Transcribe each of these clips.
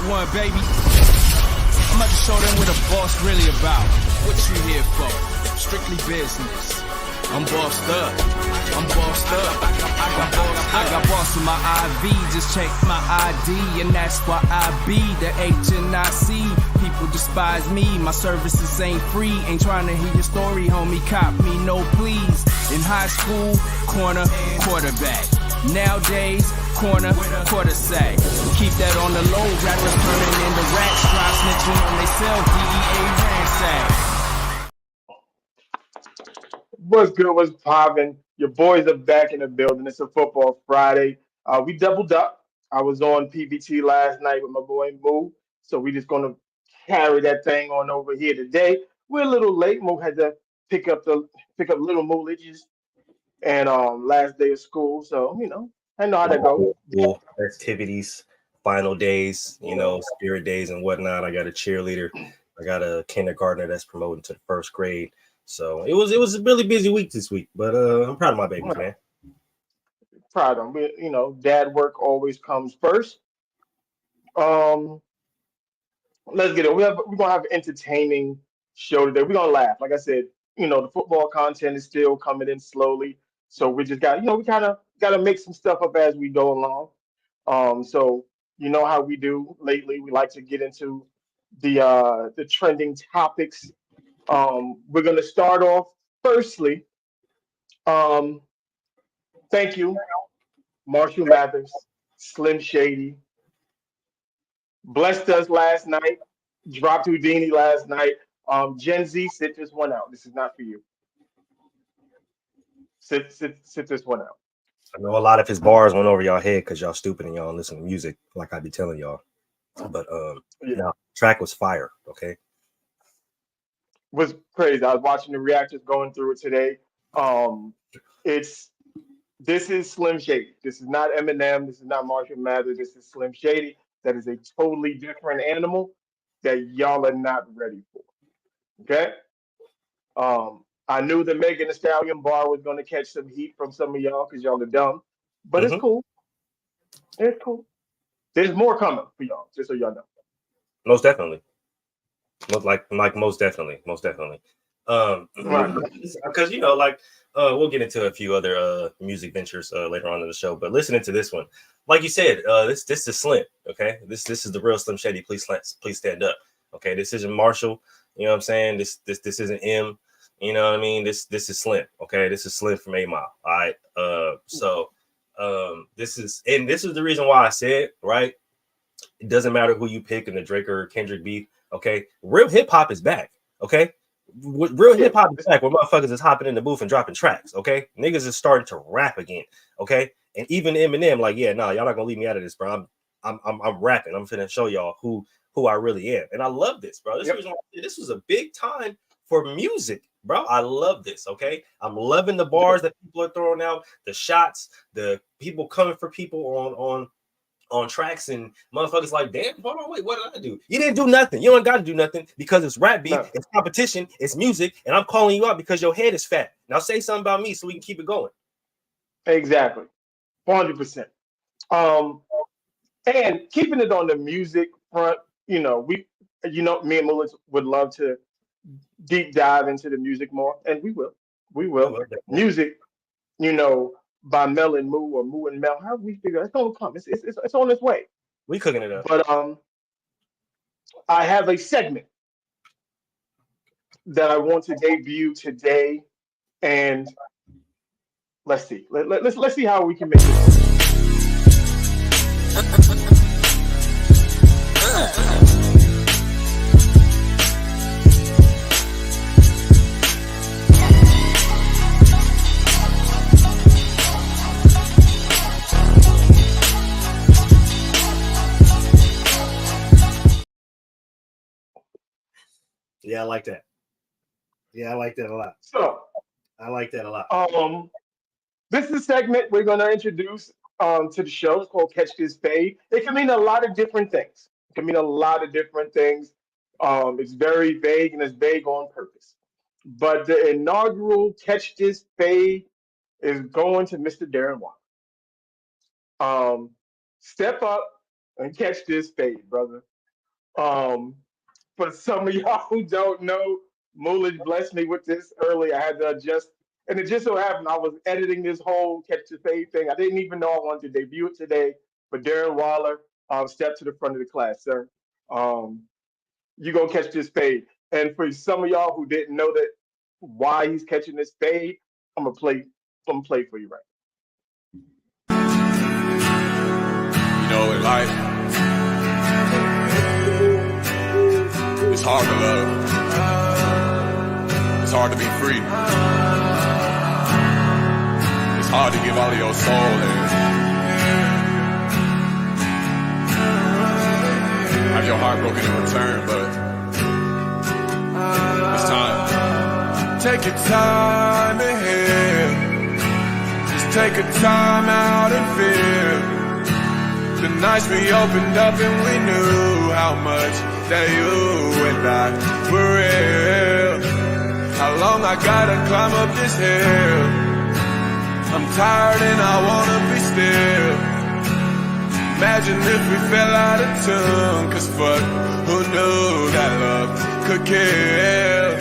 one, baby. I'm about to show them what a boss really about. What you here for? Strictly business. I'm bossed up. I'm bossed up. I got boss in my IV. Just check my ID, and that's why I be the H and I C. People despise me. My services ain't free. Ain't trying to hear your story, homie. Cop me, no please. In high school, corner, quarterback. Nowadays, corner, quarter sack. Keep that on the low. Rappers turning into rats. Try snitching on they self. DEA ransack. What's good? What's poppin'? Your boys are back in the building. It's a football Friday. We doubled up. I was on PBT last night with my boy Moo, so we just gonna carry that thing on over here today. We're a little late. Moo had to pick up little Moolages and last day of school, so I know how that goes. School activities, final days, spirit days and whatnot. I got a cheerleader. I got a kindergartner that's promoting to the first grade. So it was a really busy week this week, but I'm proud of my babies, man. Proud of them. Dad work always comes first. Um, let's get it. We're gonna have an entertaining show today. We're gonna laugh. Like I said, the football content is still coming in slowly, so we just got we kind of got to make some stuff up as we go along. So you know how we do lately. We like to get into the trending topics. We're gonna start off firstly. Um, thank you, Marshall Mathers, Slim Shady, blessed us last night, dropped Houdini last night. Gen Z, sit this one out. This is not for you. Sit this one out. I know a lot of his bars went over y'all head because y'all stupid and y'all listen to music like I be telling y'all. But track was fire, okay? Was crazy. I was watching the reactors going through it today. It's This is Slim Shady. This is not Eminem. This is not Marshall Mathers. This is Slim Shady. That is a totally different animal that y'all are not ready for. Okay. I knew the Megan Thee Stallion bar was going to catch some heat from some of y'all because y'all are dumb, but it's cool. It's cool. There's more coming for y'all, just so y'all know. Most definitely. Most definitely. Right. Because we'll get into a few other music ventures later on in the show, but listening to this one, like you said, this is Slim. Okay, this is the real Slim Shady. Please stand up. Okay, this isn't Marshall. You know what I'm saying? This isn't M. You know what I mean? This is Slim. Okay, this is Slim from 8 Mile. All right. This is the reason why I said, right, it doesn't matter who you pick in the Drake or Kendrick beef. Okay, real hip hop is back. Okay, real hip hop is back where motherfuckers is hopping in the booth and dropping tracks. Okay, niggas is starting to rap again. Okay, and even Eminem, y'all not gonna leave me out of this, bro. I'm rapping. I'm finna show y'all who I really am, and I love this, bro. This was a big time for music, bro. I love this. Okay, I'm loving the bars that people are throwing out, the shots, the people coming for people on tracks, and motherfuckers like, damn, hold on, wait, what did I do? You didn't do nothing. You don't got to do nothing because it's rap beat, it's competition, it's music, and I'm calling you out because your head is fat. Now say something about me so we can keep it going. Exactly, 100%. And keeping it on the music front, me and Mullis would love to deep dive into the music more, and we will. Music, by Mel and Moo or Moo and Mel. How do we figure it's gonna come? It's on its way. We cooking it up. But I have a segment that I want to debut today, and let's see. Let's see how we can make it. Yeah, I like that. Yeah, I like that a lot. So I like that a lot. This is a segment we're going to introduce to the show. It's called Catch This Fade. It can mean a lot of different things. It's very vague, and it's vague on purpose. But the inaugural Catch This Fade is going to Mr. Darren Waller. Step up and catch this fade, brother. For some of y'all who don't know, Moolage blessed me with this early. I had to adjust, and it just so happened I was editing this whole Catch the Fade thing. I didn't even know I wanted to debut it today. But Darren Waller, step to the front of the class, sir. Um, you gonna catch this fade. And for some of y'all who didn't know that why he's catching this fade, I'm gonna play. I'm gonna play for you right. You know, in life, it's hard to love. It's hard to be free. It's hard to give all of your soul and have your heart broken in return, but it's time. Take your time ahead. Just take a time out and feel the nights we opened up and we knew how much that you and I were real. How long I gotta climb up this hill. I'm tired and I wanna be still. Imagine if we fell out of tune, 'cause fuck, who knew that love could kill?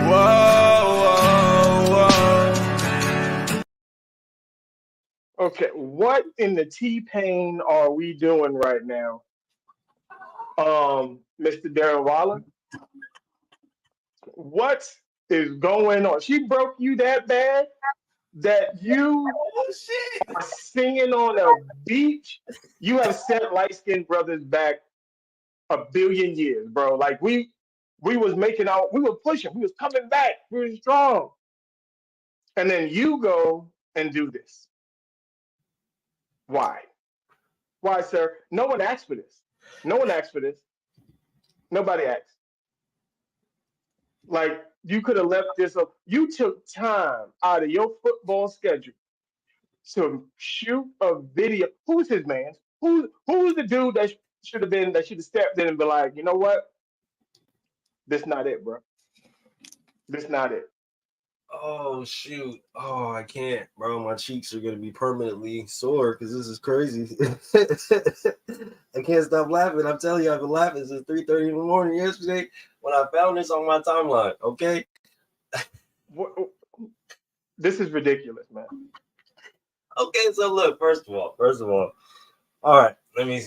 Whoa, whoa, whoa. Okay, what in the T-Pain are we doing right now? Mr. Darren Waller? What is going on? She broke you that bad that you are singing on a beach? You have set light-skinned brothers back a billion years, bro. Like we was making out, we were pushing, we was coming back, we were strong. And then you go and do this. Why? Why, sir? No one asked for this. No one asked for this. Nobody asked. Like, you could have left this up. You took time out of your football schedule to shoot a video. Who's his man? Who's the dude that should have stepped in and been like, you know what? This not it, bro. This not it. Oh shoot! Oh, I can't, bro. My cheeks are gonna be permanently sore because this is crazy. I can't stop laughing. I'm telling you, I've been laughing since 3:30 in the morning yesterday when I found this on my timeline. Okay. This is ridiculous, man. Okay, so look. First of all, all right. Let me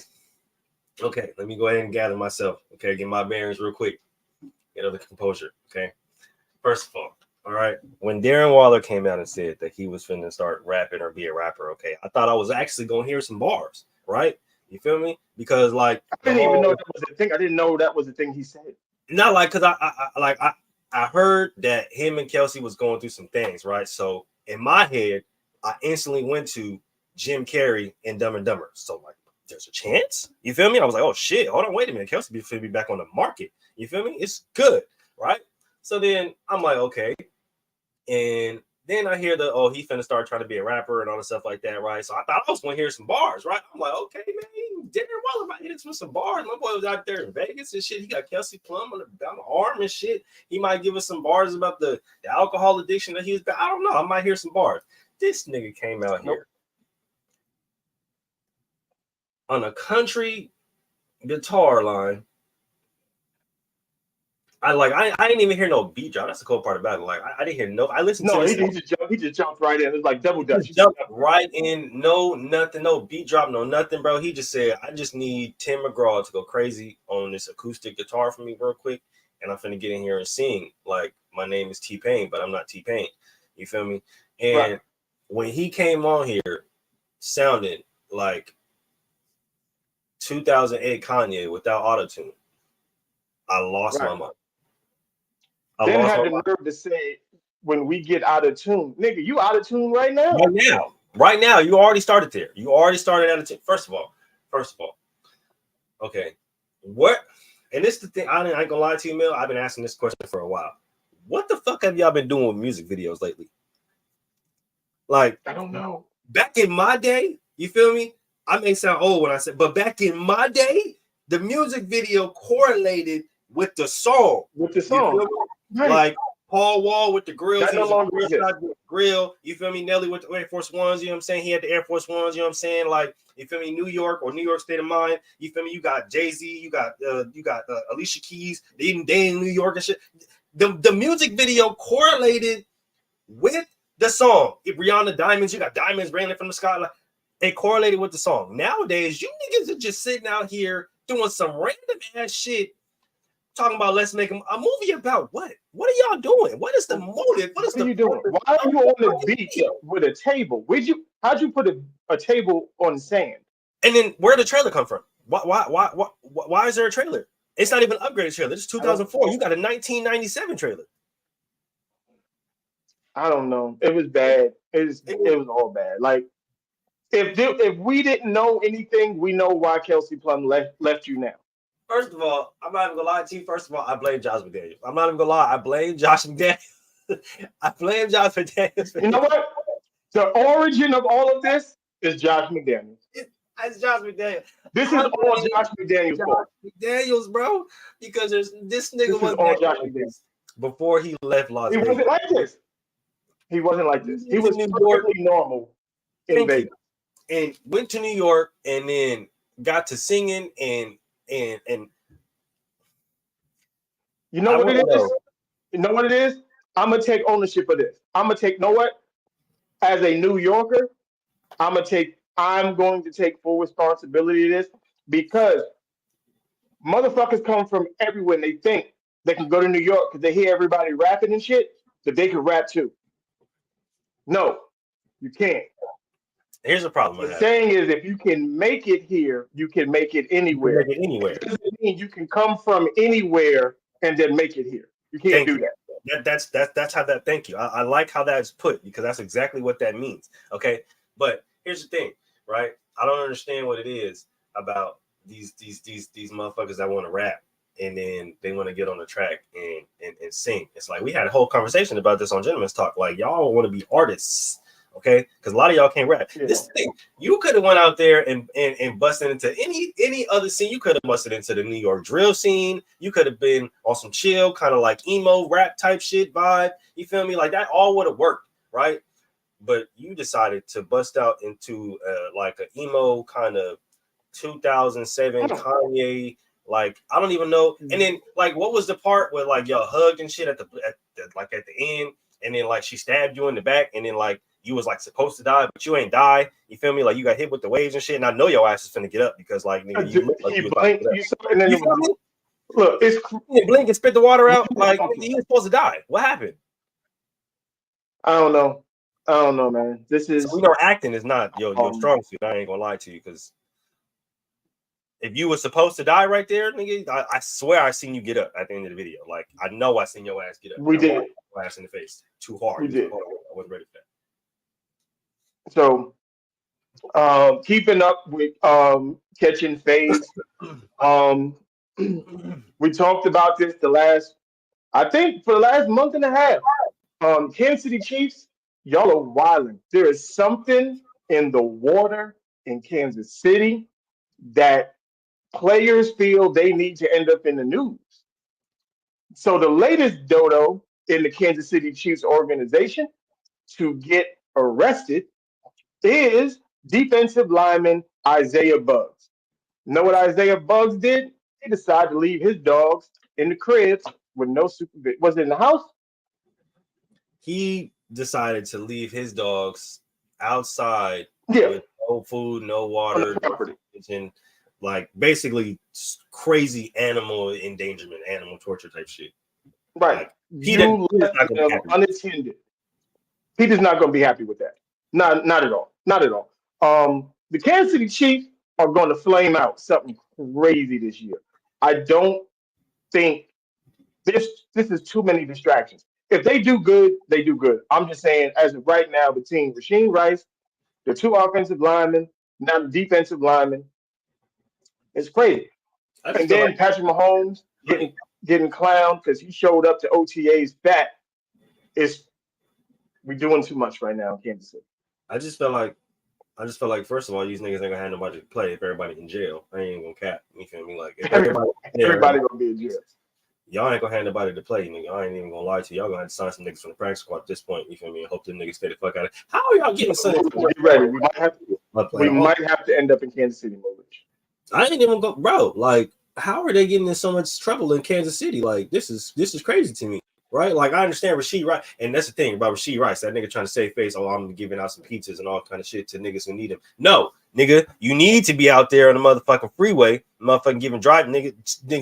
go ahead and gather myself. Okay, get my bearings real quick. Get other composure. Okay. First of all. All right. When Darren Waller came out and said that he was finna start rapping or be a rapper, okay, I thought I was actually gonna hear some bars, right? You feel me? Because like I didn't even know that was a thing. I didn't know that was the thing he said. Not like because I heard that him and Kelsey was going through some things, right? So in my head, I instantly went to Jim Carrey and Dumb and Dumber. So like, there's a chance. You feel me? I was like, oh shit, hold on, wait a minute, Kelsey be back on the market. You feel me? It's good, right? So then I'm like, okay. And then I hear he finna start trying to be a rapper and all the stuff like that, right? So I thought I was gonna hear some bars, right? I'm like, okay, man, Darren Waller might hit us with some bars. My boy was out there in Vegas and shit. He got Kelsey Plum on the arm and shit. He might give us some bars about the alcohol addiction that he's got. I don't know. I might hear some bars. This nigga came out here on a country guitar line. I didn't even hear no beat drop. That's the cool part about it. Like I didn't hear no. I listened to this. He just jumped right in. It was like double dutch. He jumped right in. No nothing. No beat drop. No nothing, bro. He just said, "I just need Tim McGraw to go crazy on this acoustic guitar for me real quick, and I'm finna get in here and sing. Like my name is T-Pain, but I'm not T-Pain. You feel me? And when he came on here, sounded like 2008 Kanye without autotune. I lost my mind. Then had the nerve to say, when we get out of tune, nigga, you out of tune right now. Right now, you already started there. You already started out of tune. First of all, okay, what? And this is the thing. I ain't gonna lie to you, Mel. I've been asking this question for a while. What the fuck have y'all been doing with music videos lately? Like, I don't know. Back in my day, you feel me? I may sound old when I say, but back in my day, the music video correlated with the song. With the song. Right. Like Paul Wall with the grills. That He no was a longer grill exists. shot with the grill. You feel me? Nelly with the Air Force Ones. You know what I'm saying? He had the Air Force Ones. You know what I'm saying? Like, you feel me? New York or New York State of Mind. You feel me? You got Jay-Z. You got Alicia Keys. They in New York and shit. The music video correlated with the song. If Rihanna Diamonds, you got diamonds raining from the sky. Like, it correlated with the song. Nowadays, you niggas are just sitting out here doing some random ass shit, talking about let's make a movie about what? What are y'all doing? What is the motive? What are you doing? Why are you on the beach with a table? How'd you put a table on sand? And then where did the trailer come from? Why is there a trailer? It's not even an upgraded trailer. It's 2004. You got a 1997 trailer. I don't know. It was bad. It was all bad. Like, if we didn't know anything, we know why Kelsey Plum left you now. First of all, I'm not even gonna lie to you. First of all, I blame Josh McDaniels. I'm not even gonna lie. I blame Josh McDaniels. I blame Josh McDaniels. You know what? The origin of all of this is Josh McDaniels. It's Josh McDaniels. This is all Josh McDaniels' fault. McDaniels, bro, because this nigga was all Josh McDaniels before he left Las Vegas. He wasn't like this. He wasn't like this. He was perfectly normal in Vegas. And went to New York and then got to singing and you know what it is? You know what it is? I'm gonna take ownership of this. I'm gonna take, you know what? As a New Yorker, I'm going to take full responsibility of this, because motherfuckers come from everywhere and they think they can go to New York because they hear everybody rapping and shit, that they can rap too. No, you can't. Here's the problem. The saying is, if you can make it here, you can make it anywhere. Make it anywhere. It doesn't mean you can come from anywhere and then make it here. You can't do that. That's how that. Thank you. I like how that's put, because that's exactly what that means. Okay, but here's the thing, right? I don't understand what it is about these motherfuckers that want to rap and then they want to get on the track and sing. It's like we had a whole conversation about this on Gentleman's Talk. Like, y'all want to be artists, okay? Because a lot of y'all can't rap. Yeah. This thing, you could have went out there and busted into any other scene. You could have busted into the New York drill scene. You could have been on some chill, kind of like emo rap type shit vibe. You feel me? Like, that all would have worked, right? But you decided to bust out into like an emo kind of 2007 Kanye. Like, I don't even know. And then, like, what was the part where, like, y'all hugged and shit at the end, and then, like, she stabbed you in the back, and then, like, you was, like, supposed to die, but you ain't die. You feel me? Like, you got hit with the waves and shit, and I know your ass is finna get up because, like, nigga, you look like you was about to get up. You feel me? Look, it's blink and spit the water out. Like, he was supposed to die. What happened? I don't know, man. This is, so we know acting is not your strong suit. I ain't gonna lie to you, because if you were supposed to die right there, nigga, I swear I seen you get up at the end of the video. Like, I know I seen your ass get up. We did. Your ass in the face too hard. We did. I wasn't ready for that. So, keeping up with catching fades. We talked about this for the last month and a half. Kansas City Chiefs, y'all are wilding. There is something in the water in Kansas City that players feel they need to end up in the news. So the latest dodo in the Kansas City Chiefs organization to get arrested is defensive lineman Isaiah Buggs. Know what Isaiah Buggs did? He decided to leave his dogs in the crib with no supervision. Was it in the house? He decided to leave his dogs outside with no food, no water, and like basically crazy animal endangerment, animal torture type shit. Right. Like, you left him unattended. He is not going to be happy with that. Not at all. Not at all. The Kansas City Chiefs are going to flame out something crazy this year. I don't think this is too many distractions. If they do good, they do good. I'm just saying, as of right now, between Rasheem Rice, the two offensive linemen, now the defensive linemen, it's crazy. And then like Patrick Mahomes getting clowned because he showed up to OTAs fat. We're doing too much right now in Kansas City. I just felt like, first of all, these niggas ain't gonna have nobody to play if everybody in jail. I ain't gonna cap. You feel me? Like, if everybody gonna be in jail. Y'all ain't gonna have nobody to play, nigga. I ain't even gonna lie to you. Y'all gonna have to sign some niggas from the practice squad at this point. You feel me? I hope them niggas stay the fuck out of it. How are y'all getting some? Get ready. We might have to end up in Kansas City, Molich. I ain't even go, bro. Like, how are they getting in so much trouble in Kansas City? Like, this is crazy to me, right? Like, I understand Rasheed Rice, and that's the thing about Rasheed Rice. That nigga trying to save face. Oh, I'm giving out some pizzas and all kind of shit to niggas who need them. No, nigga, you need to be out there on the motherfucking freeway, motherfucking giving drive, nigga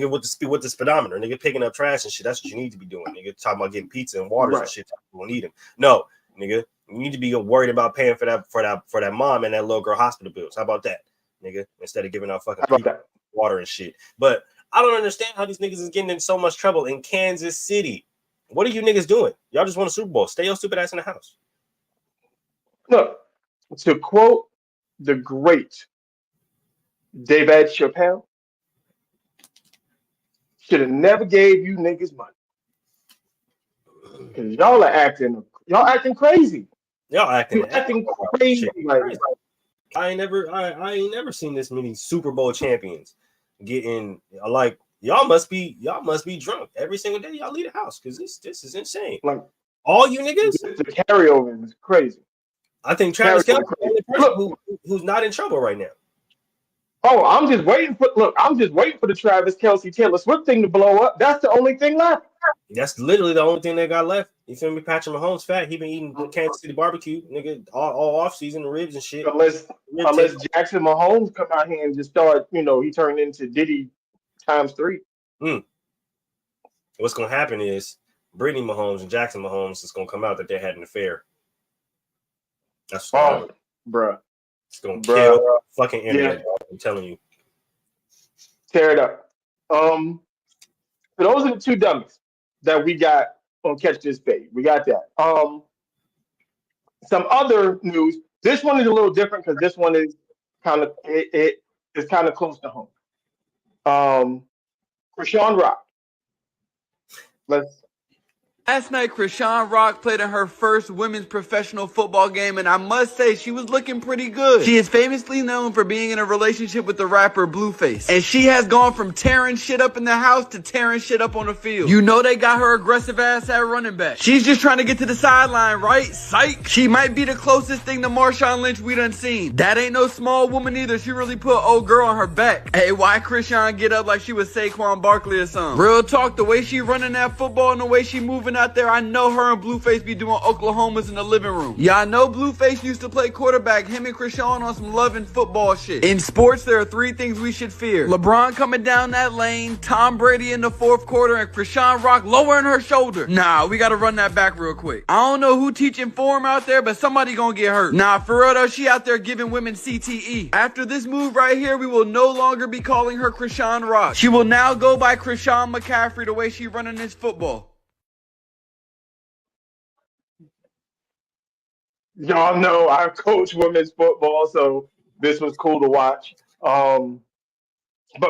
with the speedometer, nigga picking up trash and shit. That's what you need to be doing, nigga. Talking about getting pizza and waters and shit. People need them. No, nigga, you need to be worried about paying for that mom and that little girl hospital bills. How about that, nigga? Instead of giving out fucking water and shit. But I don't understand how these niggas is getting in so much trouble in Kansas City. What are you niggas doing? Y'all just won a Super Bowl. Stay your stupid ass in the house. Look, to quote the great David Chappelle, should have never gave you niggas money. Because y'all acting crazy. Y'all acting crazy. Like, I ain't never seen this many Super Bowl champions getting like y'all must be drunk every single day y'all leave the house because this is insane. Like all you niggas, the carryover is crazy. I think Travis Kelce is the only person who's not in trouble right now. Oh, I'm just waiting for the Travis Kelce Taylor Swift thing to blow up. That's the only thing left. That's literally the only thing they got left. You feel me? Patrick Mahomes fat. He been eating Kansas City barbecue, nigga, all off season, ribs and shit. Unless Jackson Mahomes come out here and just start, he turned into Diddy ×3. What's gonna happen is Brittany Mahomes and Jackson Mahomes is gonna come out that they had an affair. That's bruh. It's gonna kill fucking internet. Yeah. I'm telling you. Tear it up. So those are the two dummies that we got on Catch This Babe. We got that. Some other news. This one is a little different because this one is kind of it is kind of close to home. Krishan Rock. Last night, Krishan Rock played in her first women's professional football game, and I must say, she was looking pretty good. She is famously known for being in a relationship with the rapper Blueface, and she has gone from tearing shit up in the house to tearing shit up on the field. You know they got her aggressive ass at running back. She's just trying to get to the sideline, right? Psych! She might be the closest thing to Marshawn Lynch we done seen. That ain't no small woman either. She really put old girl on her back. Hey, why Krishan get up like she was Saquon Barkley or something? Real talk, the way she running that football and the way she moving out there, I know her and Blueface be doing Oklahomas in the living room. Yeah, I know Blueface used to play quarterback, him and Krishan on some love and football shit. In sports, there are 3 things we should fear. LeBron coming down that lane, Tom Brady in the 4th quarter, and Krishan Rock lowering her shoulder. Nah, we gotta run that back real quick. I don't know who teaching form out there, but somebody gonna get hurt. Nah, for real though, she out there giving women CTE. After this move right here, we will no longer be calling her Krishan Rock. She will now go by Krishan McCaffrey the way she running this football. Y'all know I coach women's football, so this was cool to watch. But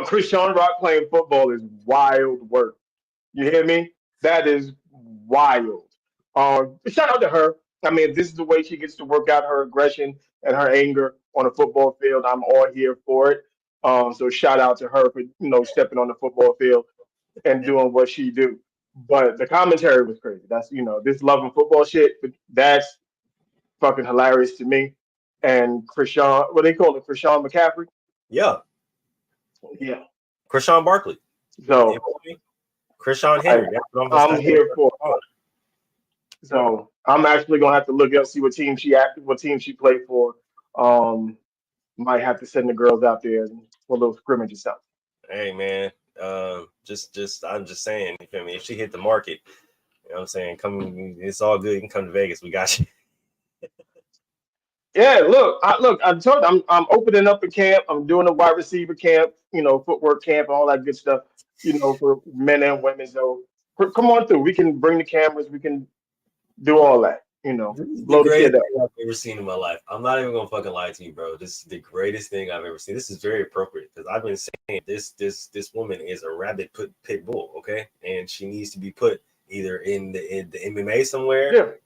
Krishan Rock playing football is wild work. You hear me? That is wild. Shout out to her. I mean, if this is the way she gets to work out her aggression and her anger on a football field, I'm all here for it. So shout out to her for stepping on the football field and doing what she do. But the commentary was crazy. That's this loving football shit. That's fucking hilarious to me. And Krishan, what they call it, Krishan McCaffrey? Yeah. Krishan Barkley. So Krishan Henry. I'm here for it. So I'm actually gonna have to look up, see what team she played for. Might have to send the girls out there for a little scrimmage or something. Hey man, I'm just saying, you feel me? If she hit the market, you know what I'm saying, it's all good. You can come to Vegas. We got you. Yeah, I told you, I'm opening up a camp. I'm doing a wide receiver camp, footwork camp, all that good stuff, for men and women. So come on through. We can bring the cameras. We can do all that, blow the kid up. I've ever seen in my life. I'm not even gonna fucking lie to you, bro. This is the greatest thing I've ever seen. This is very appropriate because I've been saying this woman is a rabid pit bull, okay, and she needs to be put either in the MMA somewhere,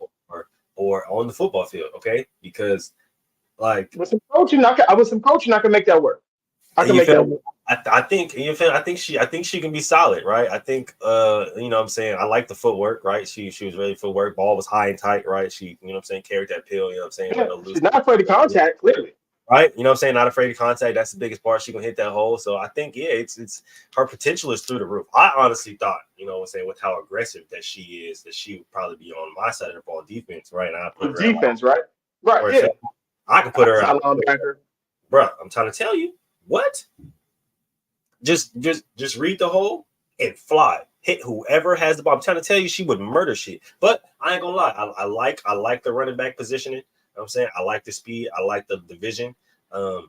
or on the football field, okay, because. Like with some coaching, I can make that work. I can make that work. I think I think she can be solid, right? I think you know what I'm saying, I like the footwork, right? She was ready footwork, ball was high and tight, right? She, you know what I'm saying, carried that pill, you know what I'm saying, Yeah, let her loose. she's not afraid of contact, clearly. Right, you know what I'm saying, not afraid of contact. That's the biggest part. She gonna hit that hole. So I think, yeah, it's her potential is through the roof. I honestly thought, you know what I'm saying, with how aggressive that she is, that she would probably be on my side of the ball defense, right? And I put With her at wide defense, right? Right, receiver. yeah. I can put her Outside out, linebacker. bro. I'm trying to tell you what. Just read the hole and fly. Hit whoever has the ball. I'm trying to tell you, she would murder shit. But I ain't gonna lie. I like the running back positioning. You know what I'm saying, I like the speed. I like the vision. I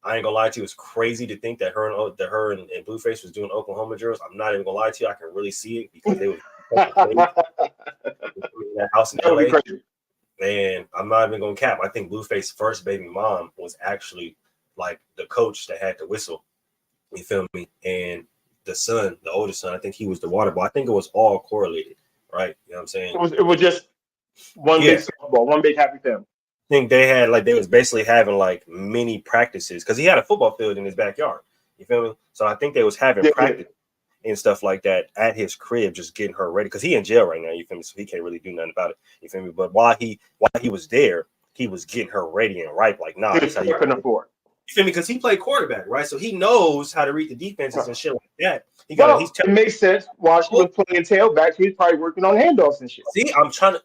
ain't gonna lie to you. It's crazy to think that her and Blueface was doing Oklahoma drills. I'm not even gonna lie to you. I can really see it because they was in that house in That would be LA. crazy. And I'm not even gonna cap. I think Blueface's first baby mom was actually like the coach that had the whistle. You feel me? And the son, the oldest son, I think he was the water boy. I think it was all correlated, right? You know what I'm saying? It was just one Yeah. big Super Bowl, one big happy family. I think they had like, they was basically having like mini practices because he had a football field in his backyard. You feel me? So I think they was having practice and stuff like that at his crib, just getting her ready because he in jail right now. You feel me? So he can't really do nothing about it. You feel me? But while he was there, he was getting her ready and ripe. Like, nah, He was prepping her for it. You feel me? Because he played quarterback, right? So he knows how to read the defenses and shit like that. It makes sense. While she was playing tailback, he was probably working on handoffs and shit. See, I'm trying to.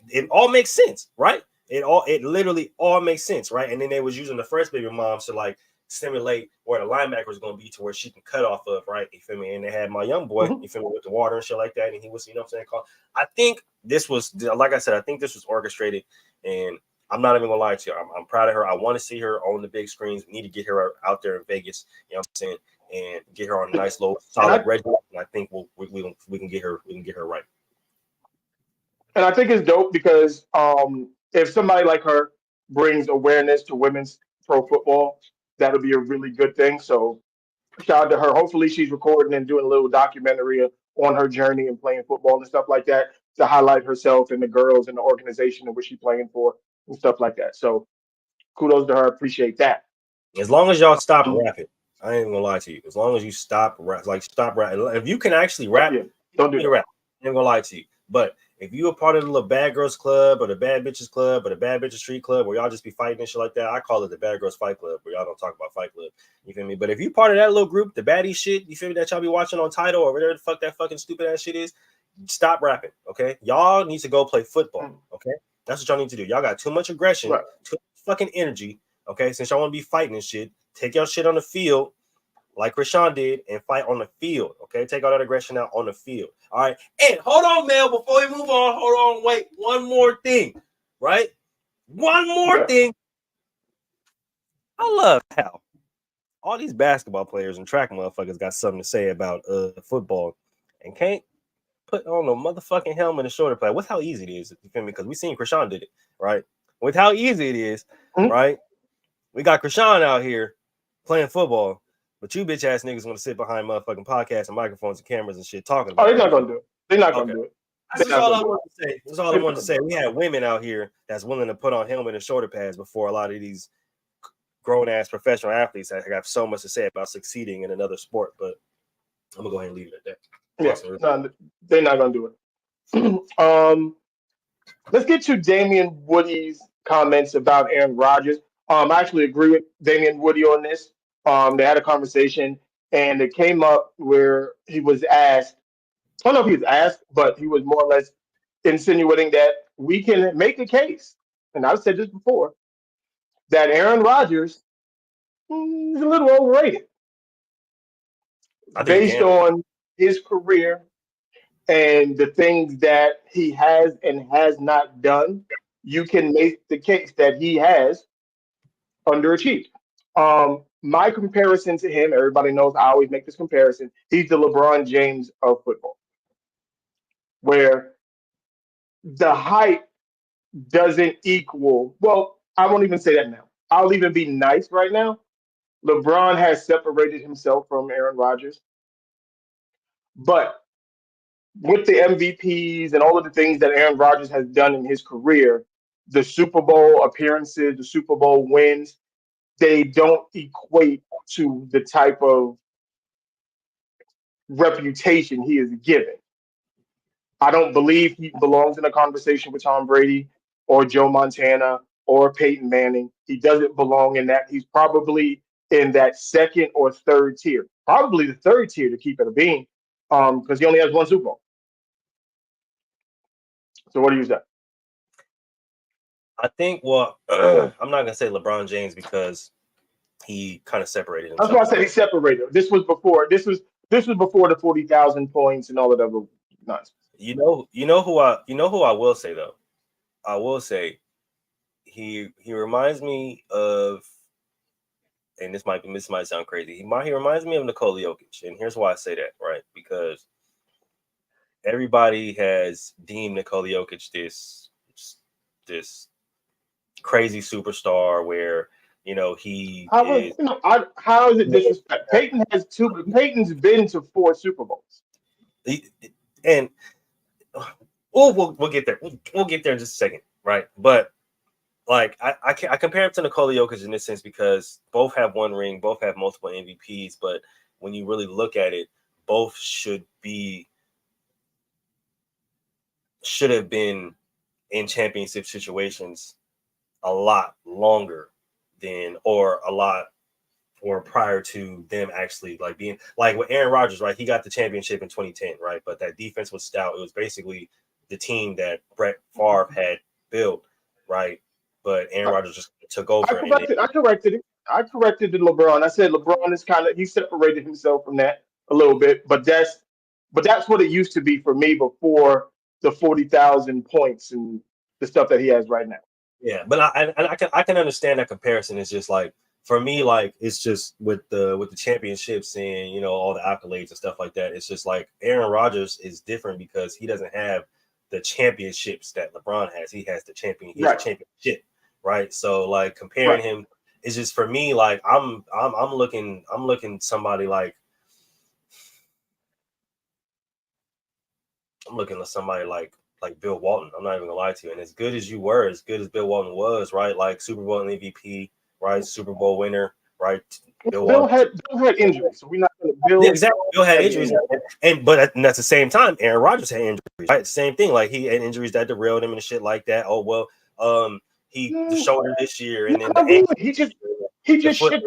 It all makes sense, right? It literally all makes sense, right? And then they was using the first baby moms to like simulate where the linebacker is going to be to where she can cut off of, right? You feel me? And they had my young boy, you feel me, with the water and shit like that, and he was, you know what I'm saying, called. I think this was, like I said, I think this was orchestrated, and I'm not even gonna lie to you. I'm proud of her. I want to see her on the big screens. We need to get her out there in Vegas, you know what I'm saying, and get her on a nice low solid regimen. And I think we can get her right. And I think it's dope because if somebody like her brings awareness to women's pro football, that'll be a really good thing. So shout out to her. Hopefully she's recording and doing a little documentary on her journey and playing football and stuff like that to highlight herself and the girls and the organization in which she's playing for and stuff like that. So kudos to her. Appreciate that. As long as y'all stop rapping, I ain't gonna lie to you. As long as you stop rapping. If you can actually rap, don't do rap. I ain't gonna lie to you. But if you a part of the little bad girls club or the bad bitches club or the bad bitches street club where y'all just be fighting and shit like that, I call it the bad girls fight club where y'all don't talk about fight club. You feel me? But if you part of that little group, the baddie shit, you feel me, that y'all be watching on Tidal or whatever the fuck that fucking stupid ass shit is, stop rapping. Okay, y'all need to go play football. Okay, that's what y'all need to do. Y'all got too much aggression, too much fucking energy. Okay, since y'all want to be fighting and shit, take your shit on the field like Rashawn did and fight on the field. Okay, take all that aggression out on the field. All right, and hold on, Mel, before we move on, hold on, wait, one more thing, right? One more thing. I love how all these basketball players and track motherfuckers got something to say about football and can't put on a motherfucking helmet and shoulder pad. With how easy it is, you feel me? Because we seen Krishan did it, right? With how easy it is, right? We got Krishan out here playing football, but you bitch ass niggas want to sit behind motherfucking podcasts and microphones and cameras and shit talking about. Oh, they're not gonna do it. They're not gonna do it. That's all I wanted to say. That's all I wanted to say. We had women out here that's willing to put on helmet and shoulder pads before a lot of these grown ass professional athletes that have so much to say about succeeding in another sport. But I'm gonna go ahead and leave it at that. Yeah, no, they're not gonna do it. Let's get to Damian Woody's comments about Aaron Rodgers. I actually agree with Damian Woody on this. They had a conversation, and it came up where he was asked. I don't know if he was asked, but he was more or less insinuating that we can make a case, and I've said this before, that Aaron Rodgers is a little overrated based on his career and the things that he has and has not done. You can make the case that he has underachieved. My comparison to him, everybody knows I always make this comparison. He's the LeBron James of football, where the height doesn't equal. Well, I won't even say that now. I'll even be nice right now. LeBron has separated himself from Aaron Rodgers, but with the MVPs and all of the things that Aaron Rodgers has done in his career, the Super Bowl appearances, the Super Bowl wins, they don't equate to the type of reputation he is given. I don't believe he belongs in a conversation with Tom Brady or Joe Montana or Peyton Manning. He doesn't belong in that. He's probably in that second or third tier, probably the third tier to keep it a being, because he only has one Super Bowl. So what do you say? I think. Well, I'm not gonna say LeBron James because he kind of separated That's himself. why I said he separated. This was before. This was before the 40,000 points and all of that other nonsense. You know who I will say though. I will say he reminds me of, and this might sound crazy. He reminds me of Nikola Jokic, and here's why I say that, right? Because everybody has deemed Nikola Jokic this crazy superstar where he How is. how is it disrespect? Peyton has two. Peyton's been to 4 Super Bowls. And we'll get there. We'll get there in just a second, right? But like I compare him to Nikola Jokic in this sense because both have one ring, both have multiple MVPs, but when you really look at it, both should have been in championship situations a lot longer or prior to them actually like being like with Aaron Rodgers, right? He got the championship in 2010, right? But that defense was stout. It was basically the team that Brett Favre had built, right? But Aaron Rodgers just took over. I corrected it. I corrected the LeBron. I said LeBron is he separated himself from that a little bit, but that's what it used to be for me before the 40,000 points and the stuff that he has right now. Yeah, but I can understand that comparison. It's just like for me, like it's just with the championships and all the accolades and stuff like that. It's just like Aaron Rodgers is different because he doesn't have the championships that LeBron has. He has the championship, right? So like comparing him is just for me like I'm looking somebody like I'm looking at somebody like Bill Walton. I'm not even gonna lie to you. And as good as Bill Walton was, right? Like Super Bowl MVP, right? Super Bowl winner, right? Bill had injuries, so we're not going to build. Yeah, exactly. Bill had injuries, but at the same time, Aaron Rodgers had injuries, right? Same thing. Like he had injuries that derailed him and shit like that. Oh well, the shoulder this year, and then he just shit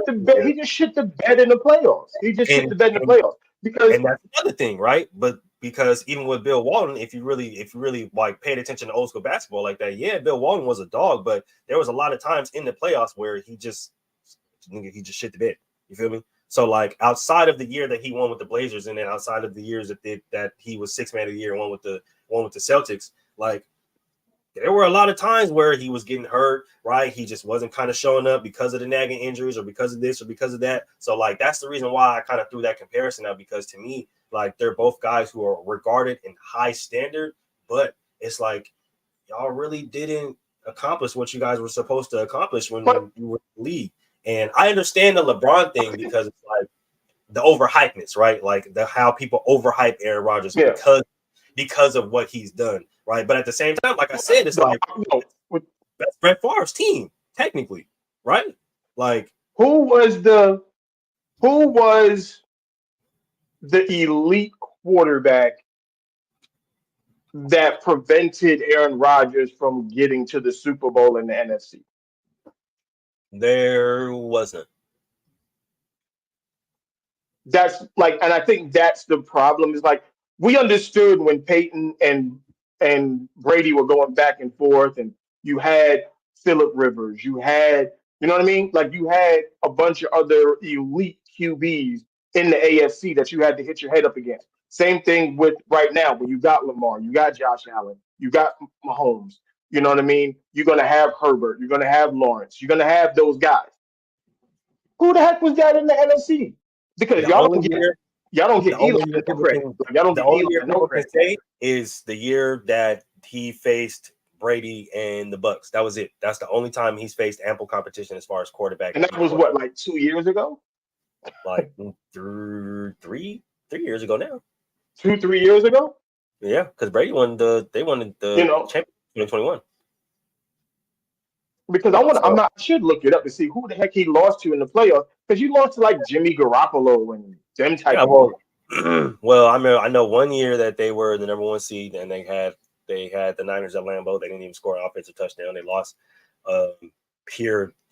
the bed. He just shit the bed in the playoffs. Shit the bed in the playoffs because and that's another thing, right? But because even with Bill Walton, if you really like paid attention to old school basketball like that, yeah, Bill Walton was a dog, but there was a lot of times in the playoffs where he just shit the bed. You feel me? So like outside of the year that he won with the Blazers, and then outside of the years that he was sixth man of the year and won with the Celtics, like there were a lot of times where he was getting hurt, right? He just wasn't kind of showing up because of the nagging injuries or because of this or because of that. So like that's the reason why I kind of threw that comparison out, because to me, like they're both guys who are regarded in high standard, but it's like y'all really didn't accomplish what you guys were supposed to accomplish when you were in the league. And I understand the LeBron thing because it's like the overhypeness, right? Like how people overhype Aaron Rodgers because of what he's done, right? But at the same time, like I said, it's like that's Brett Favre's team, technically, right? Like who was the elite quarterback that prevented Aaron Rodgers from getting to the Super Bowl in the NFC? There wasn't. That's like, and I think that's the problem. Is like we understood when Peyton and Brady were going back and forth, and you had Phillip Rivers, you had, you know what I mean? Like you had a bunch of other elite QBs in the AFC that you had to hit your head up against. Same thing with right now when you got Lamar, you got Josh Allen, you got Mahomes. You know what I mean? You're gonna have Herbert, you're gonna have Lawrence, you're gonna have those guys. Who the heck was that in the NFC? Because y'all don't get Eli no credit. Y'all don't get Eli no credit. Say is the year that he faced Brady and the Bucks. That was it. That's the only time he's faced ample competition as far as quarterback. And that was what, like 2 years ago? Like 3 years ago now. 2-3 years ago? Yeah, because Brady won the championship in 2021. because I should look it up to see who the heck he lost to in the playoffs. Because you lost to like Jimmy Garoppolo and them type Yeah, of well, dudes. well, I know 1 year that they were the number 1 seed, and they had the Niners at Lambeau. They didn't even score an offensive touchdown. They lost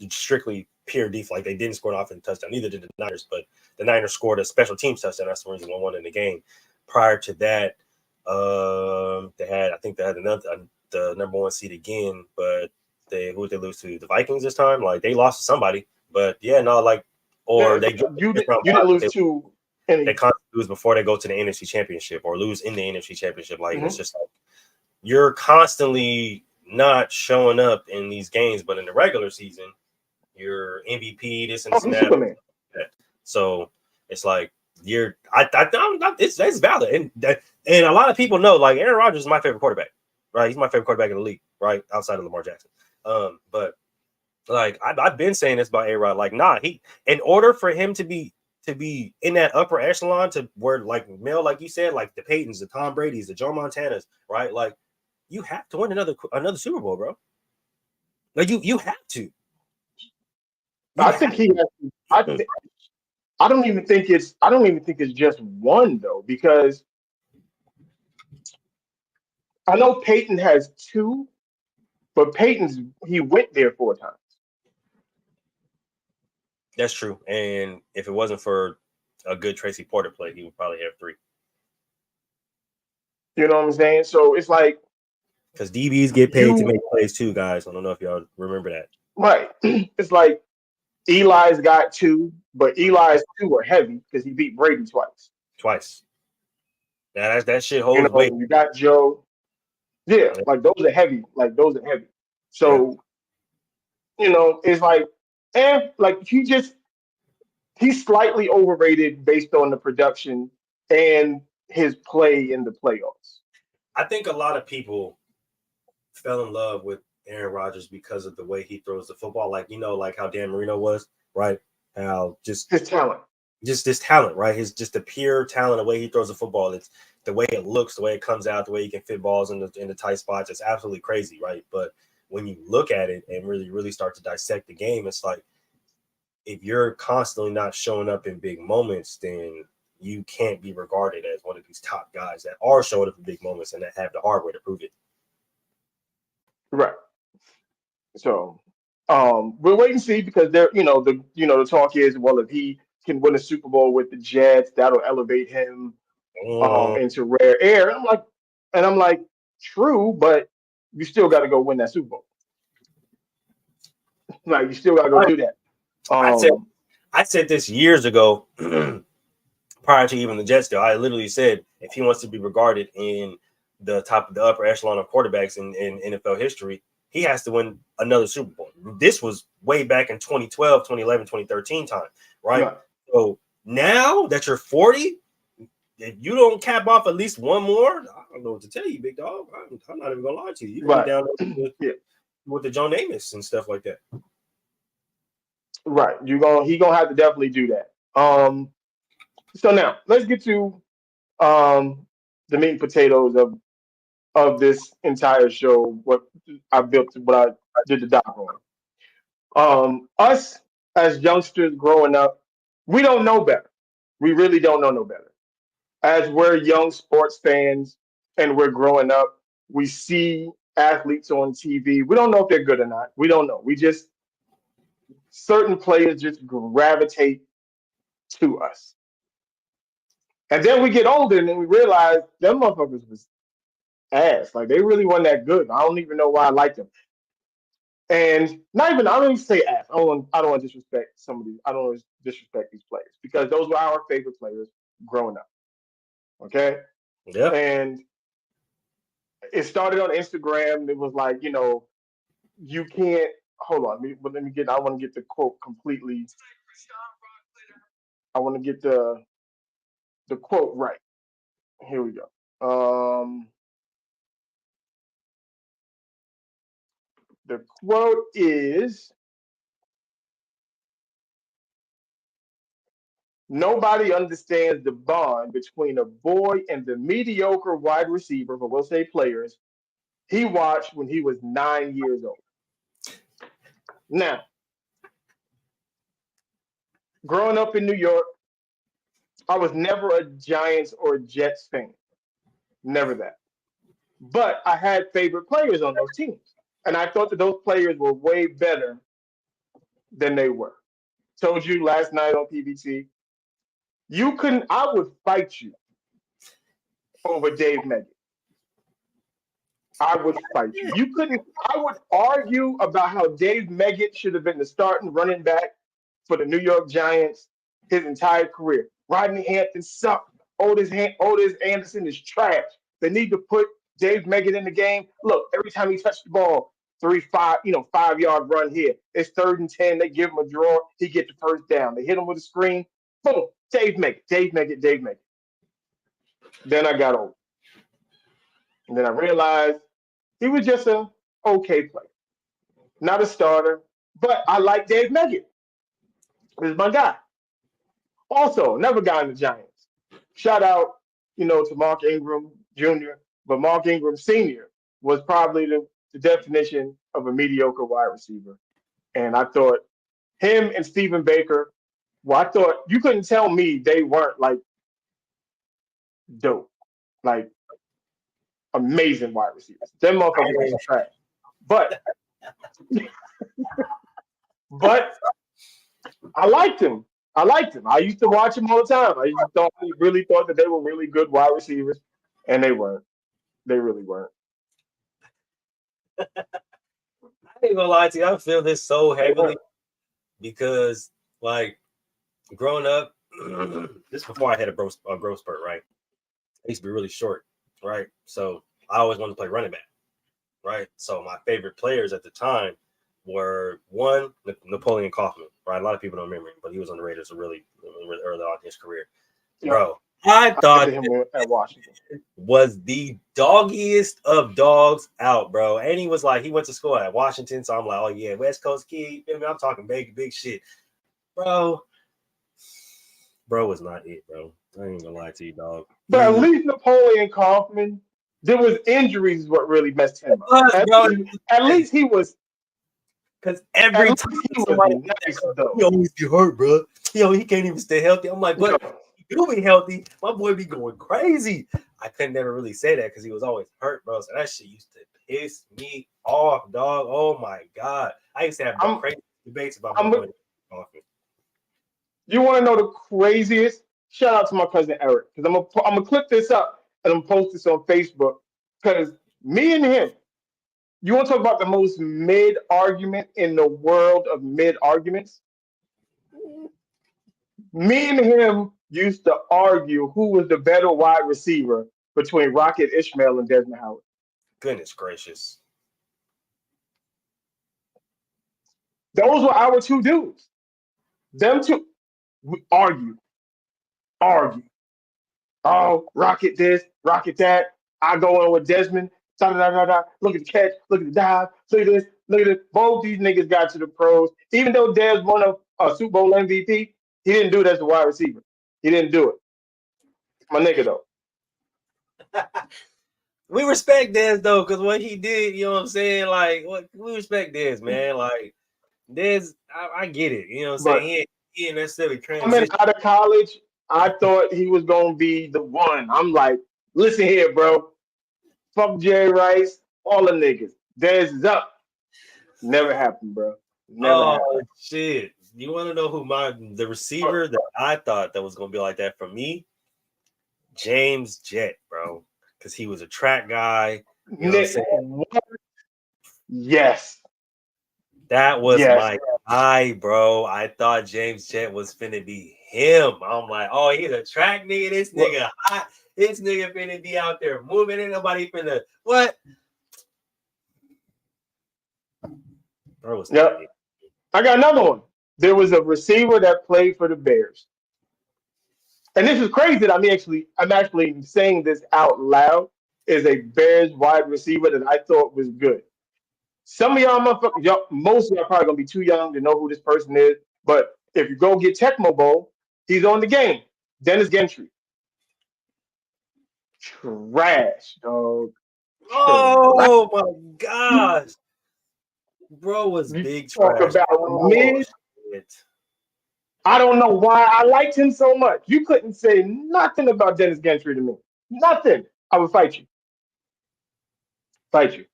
strictly pure defense. Like they didn't score an offensive touchdown. Neither did the Niners, but the Niners scored a special teams touchdown. That's the reason they won in the game. Prior to that, they had the number 1 seed again, but who did they lose to? The Vikings this time. Like they lost to somebody, but yeah, no, like Yeah, you didn't lose to any. They constantly lose before they go to the NFC Championship or lose in the NFC Championship. Like it's just like you're constantly not showing up in these games, but in the regular season, you're MVP, this and that. So it's like it's valid, and a lot of people know like Aaron Rodgers is my favorite quarterback, right? He's my favorite quarterback in the league, right, outside of Lamar Jackson. But like I've been saying this about A-Rod, like in order for him to be in that upper echelon to where like Mel, like you said, like the Peytons, the Tom Brady's, the Joe Montanas, right? Like you have to win another Super Bowl, bro. Like you have to. I think he has to. I don't even think it's just one though, because I know Peyton has 2, but he went there 4 times. That's true. And if it wasn't for a good Tracy Porter play, he would probably have 3. You know what I'm saying? So it's like because DBs get paid to make plays too, guys. I don't know if y'all remember that. Right. It's like Eli's got 2, but Eli's 2 are heavy because he beat Brady twice. Now that shit holds weight. You got Joe. Yeah, like those are heavy. So, it's like, like he's slightly overrated based on the production and his play in the playoffs. I think a lot of people fell in love with Aaron Rodgers because of the way he throws the football. Like, like how Dan Marino was, right? How just his talent. Just this talent, right? His just the pure talent, the way he throws the football. It's the way it looks, the way it comes out, the way he can fit balls in the tight spots. It's absolutely crazy, right? But when you look at it and really start to dissect the game, it's like if you're constantly not showing up in big moments, then you can't be regarded as one of these top guys that are showing up in big moments and that have the hardware to prove it. Right. So we'll wait and see because the talk is, well, if he can win a Super Bowl with the Jets, that'll elevate him into rare air. I'm like, true, but you still got to go win that Super Bowl. Like you still got to go do that. I said this years ago, prior to even the Jets deal. I literally said if he wants to be regarded in the upper echelon of quarterbacks in NFL history, he has to win another Super Bowl. This was way back in 2012, 2011, 2013 time, right? Yeah. So now that you're 40, if you don't cap off at least one more, I don't know what to tell you, big dog. I'm not even gonna lie to you. You're down with the Joe Namath and stuff like that. Right. He gonna have to definitely do that. So now let's get to the meat and potatoes of this entire show. What I did the doc on. Us as youngsters growing up, we don't know better. We really don't know no better. As we're young sports fans and we're growing up, we see athletes on TV. We don't know if they're good or not. We don't know. Certain players just gravitate to us. And then we get older and then we realize them motherfuckers was ass. Like they really weren't that good. I don't even know why I like them. And I don't even say ass. I don't want to disrespect somebody. I don't want to disrespect these players because those were our favorite players growing up. Okay? Yeah. And it started on Instagram. It was like, you can't hold on. I want to get the quote completely. I want to get the quote right. Here we go. The quote is, "Nobody understands the bond between a boy and the mediocre wide receiver, but we'll say players, he watched when he was 9 years old." Now, growing up in New York, I was never a Giants or Jets fan. Never that. But I had favorite players on those teams. And I thought that those players were way better than they were. Told you last night on PBT, I would fight you over Dave Meggett. I would fight you. I would argue about how Dave Meggett should have been the starting running back for the New York Giants his entire career. Rodney Hampton sucked. Otis Anderson is trash. They need to put Dave Meggett in the game. Look, every time he touched the ball, 5-yard run here. It's 3rd and 10. They give him a draw. He gets the first down. They hit him with a screen. Boom. Dave Meggett. Then I got old. And then I realized he was just an okay player. Not a starter, but I like Dave Meggett. This is my guy. Also, another guy in the Giants. Shout out, to Mark Ingram Jr., but Mark Ingram Sr. was probably the definition of a mediocre wide receiver. And I thought him and Stephen Baker, I thought you couldn't tell me they weren't like dope, like amazing wide receivers. Them motherfuckers was trash. But I liked him. I used to watch him all the time. I really thought that they were really good wide receivers, and they weren't. They really weren't. I ain't gonna lie to you. I feel this so heavily because, like, growing up, this before I had a growth spurt, right? I used to be really short, right? So I always wanted to play running back, right? So my favorite players at the time were one, Napoleon Kaufman, right? A lot of people don't remember him, but he was on the Raiders really early on in his career. Bro, I thought him at Washington was the doggiest of dogs out, bro. And he went to school at Washington, so I'm like, oh yeah, West Coast kid. I'm talking big shit. Bro was not it, bro. I ain't gonna lie to you, dog. But at least Napoleon Kaufman, there was injuries is what really messed him up. At least he was. Because every time he was nice, though. He always get hurt, bro. He can't even stay healthy. I'm like, but you be healthy. My boy be going crazy. I couldn't never really say that because he was always hurt, bro. So that shit used to piss me off, dog. Oh my god. I used to have crazy debates about my boy. You want to know the craziest? Shout out to my cousin Eric because I'm gonna clip this up and I'm gonna post this on Facebook because me and him. You want to talk about the most mid argument in the world of mid arguments? Me and him used to argue who was the better wide receiver between Rocket Ishmael and Desmond Howard. Goodness gracious. Those were our two dudes. Them two we argue. Oh, Rocket this, Rocket that. I go in with Desmond. Look at the catch. Look at the dive. Look at this. Look at this. Both these niggas got to the pros. Even though Des won a Super Bowl MVP, he didn't do it as a wide receiver. He didn't do it. My nigga, though. We respect Des, though, because what he did, you know what I'm saying? Like, we respect Des, man. Like, Des, I get it. You know what I'm saying? He ain't necessarily transition. Coming out of college, I thought he was going to be the one. I'm like, listen here, bro. Fuck Jerry Rice, all the niggas. Dez is up. Never happened, bro. Never happened. Shit. You want to know who the receiver that I thought that was going to be like that for me? James Jett, bro. Because he was a track guy. You know what I'm saying? Yes. That was my guy, bro. I thought James Jett was finna be him. I'm like, oh, he's a track nigga. This nigga hot. This nigga finna be out there moving. Ain't nobody finna what? Bro, I got another one. There was a receiver that played for the Bears. And this is crazy that I'm actually saying this out loud is a Bears wide receiver that I thought was good. Some of y'all motherfuckers, most of y'all probably gonna be too young to know who this person is. But if you go get Tecmo Bowl, he's on the game. Dennis Gentry. Trash, dog. Oh my gosh. Bro was You big talk trash. about Oh, mid. shit. I don't know why I liked him so much. You couldn't say nothing about Dennis Gentry to me. Nothing. I would fight you. Fight you.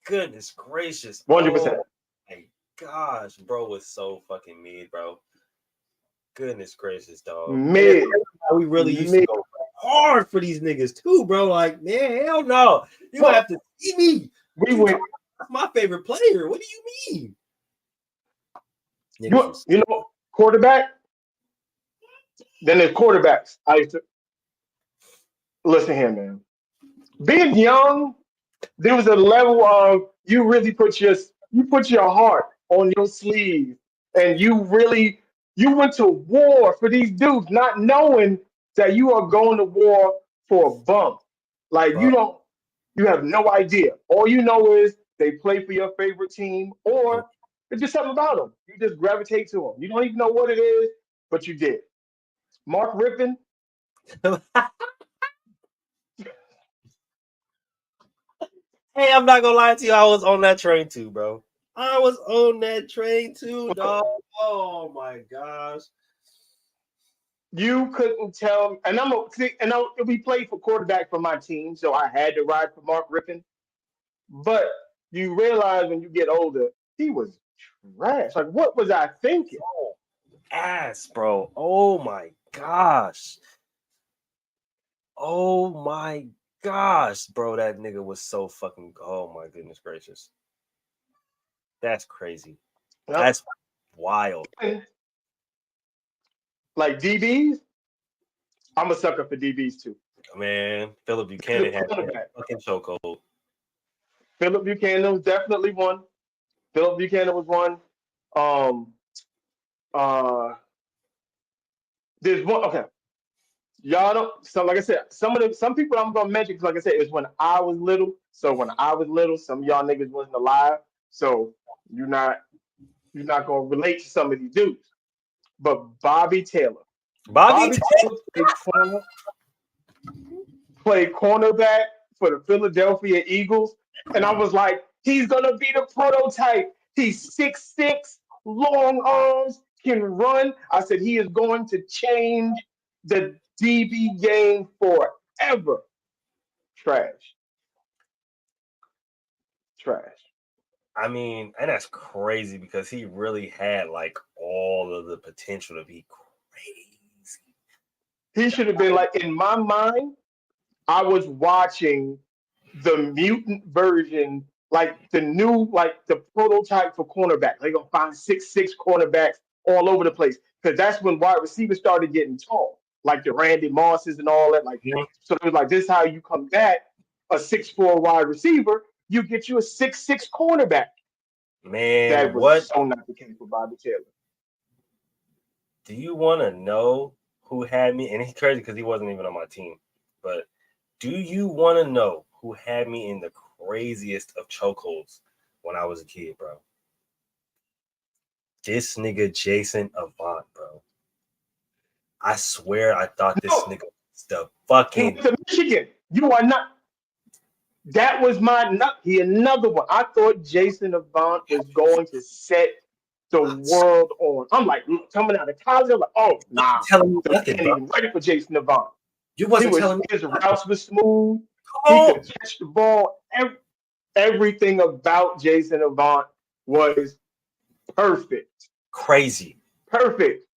Goodness gracious. 100%. Oh my gosh, bro was so fucking mid, bro. Goodness gracious, dog. And Mid. we really used to Mid. go hard for these niggas too, bro. Like, man, hell no. You gonna have to see me. We went. That's my favorite player. What do you mean? You know, quarterback. Then there's quarterbacks. I used to listen here, man. Being young, there was a level of you really put your heart on your sleeve, and you went to war for these dudes, not knowing that you are going to war for a bump. Like you have no idea. All you know is they play for your favorite team, or it's just something about them. You just gravitate to them. You don't even know what it is, but you did. Mark Rippon. Hey, I'm not gonna lie to you. I was on that train too, bro. I was on that train too, dog. Oh my gosh. You couldn't tell, we played for quarterback for my team, so I had to ride for Mark Rippon. But you realize when you get older, he was trash. Like, what was I thinking? Ass, bro. Oh my gosh. Oh my gosh, bro. That nigga was so fucking. Oh my goodness gracious. That's crazy. Yep. That's wild. Like DBs, I'm a sucker for DBs too. Man, Philip Buchanan had a fucking chokehold. Philip Buchanan was definitely one. Philip Buchanan was one. There's one. Okay, y'all don't. So like I said, some people I'm gonna mention because like I said, it's when I was little. So when I was little, some of y'all niggas wasn't alive. So you're not gonna relate to some of these dudes. But Bobby Taylor. Bobby Taylor played cornerback for the Philadelphia Eagles. And I was like, he's gonna be the prototype. He's 6'6", long arms, can run. I said he is going to change the DB game forever. Trash. I mean, and that's crazy because he really had like all of the potential to be crazy. He should have been like, in my mind, I was watching the mutant version, like the new, like the prototype for cornerback. They're gonna find 6'6" cornerbacks all over the place. Because that's when wide receivers started getting tall, like the Randy Mosses and all that. Like so it was like, this is how you combat a 6'4" wide receiver. You get you a 6'6" cornerback. Man, that was so not the case for Bobby Taylor. Do you want to know who had me? And he's crazy because he wasn't even on my team. But do you want to know who had me in the craziest of chokeholds when I was a kid, bro? This nigga Jason Avant, bro. I swear I thought this nigga was the fucking... To Michigan. You are not... That was another one. I thought Jason Avant was going to set the world on. I'm like, coming out of college, I'm like, oh, nah. Telling me nothing, ain't even ready for Jason Avant. You wasn't telling me. His routes were smooth. He could catch the ball. Everything about Jason Avant was perfect. Crazy. Perfect.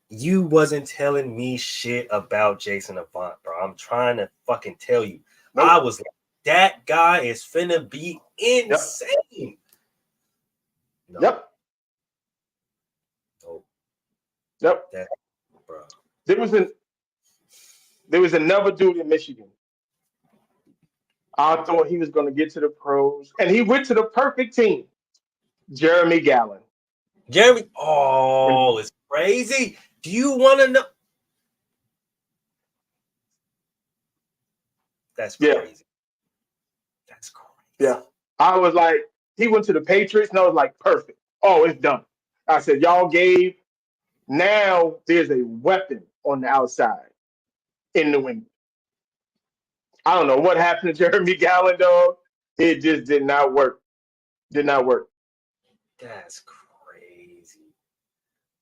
You wasn't telling me shit about Jason Avant, bro. I'm trying to fucking tell you. Nope. I was like, that guy is finna be insane. No. Yep. Oh. Yep. That, bro. There was another dude in Michigan. I thought he was going to get to the pros, and he went to the perfect team. Jeremy Gallon. It's crazy. Do you want to know? That's crazy. Yeah. That's crazy. Yeah. I was like, he went to the Patriots, and I was like, perfect. Oh, it's done. I said, y'all gave. Now there's a weapon on the outside in New England. I don't know what happened to Jeremy Gallon, though. It just did not work. Did not work. That's crazy.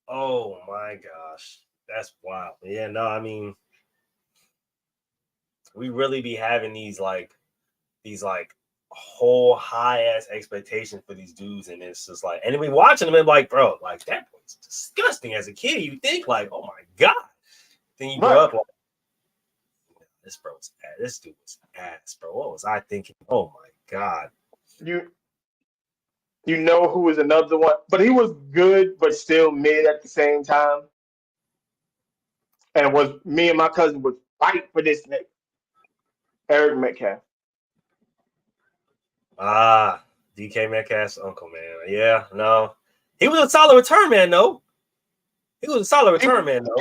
Oh my gosh. That's wild. Yeah, no, I mean, we really be having these whole high ass expectations for these dudes, and it's just like, and we watching them and like, bro, like that was disgusting as a kid. You think like, oh my god. Then you grow up like, this dude was ass, bro. What was I thinking? Oh my god. You know who was another one, but he was good, but still mid at the same time. And was me and my cousin would fight for this nigga, Eric Metcalf. DK Metcalf's uncle, man. Yeah, no, he was a solid return man, though.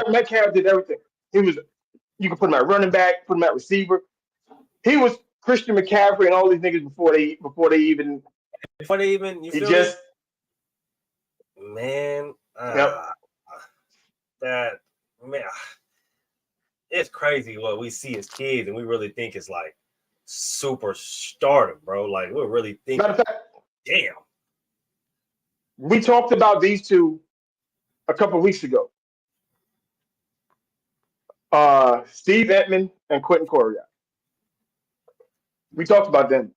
Metcalf did everything. You could put him at running back, put him at receiver. He was Christian McCaffrey and all these niggas before they even. You feel just me? Man, that man, it's crazy what we see as kids, and we really think it's like super stardom, bro. Like we're really thinking, matter of fact, damn. We talked about these two a couple of weeks ago. Steve Edmond and Quentin Coryatt. We talked about them.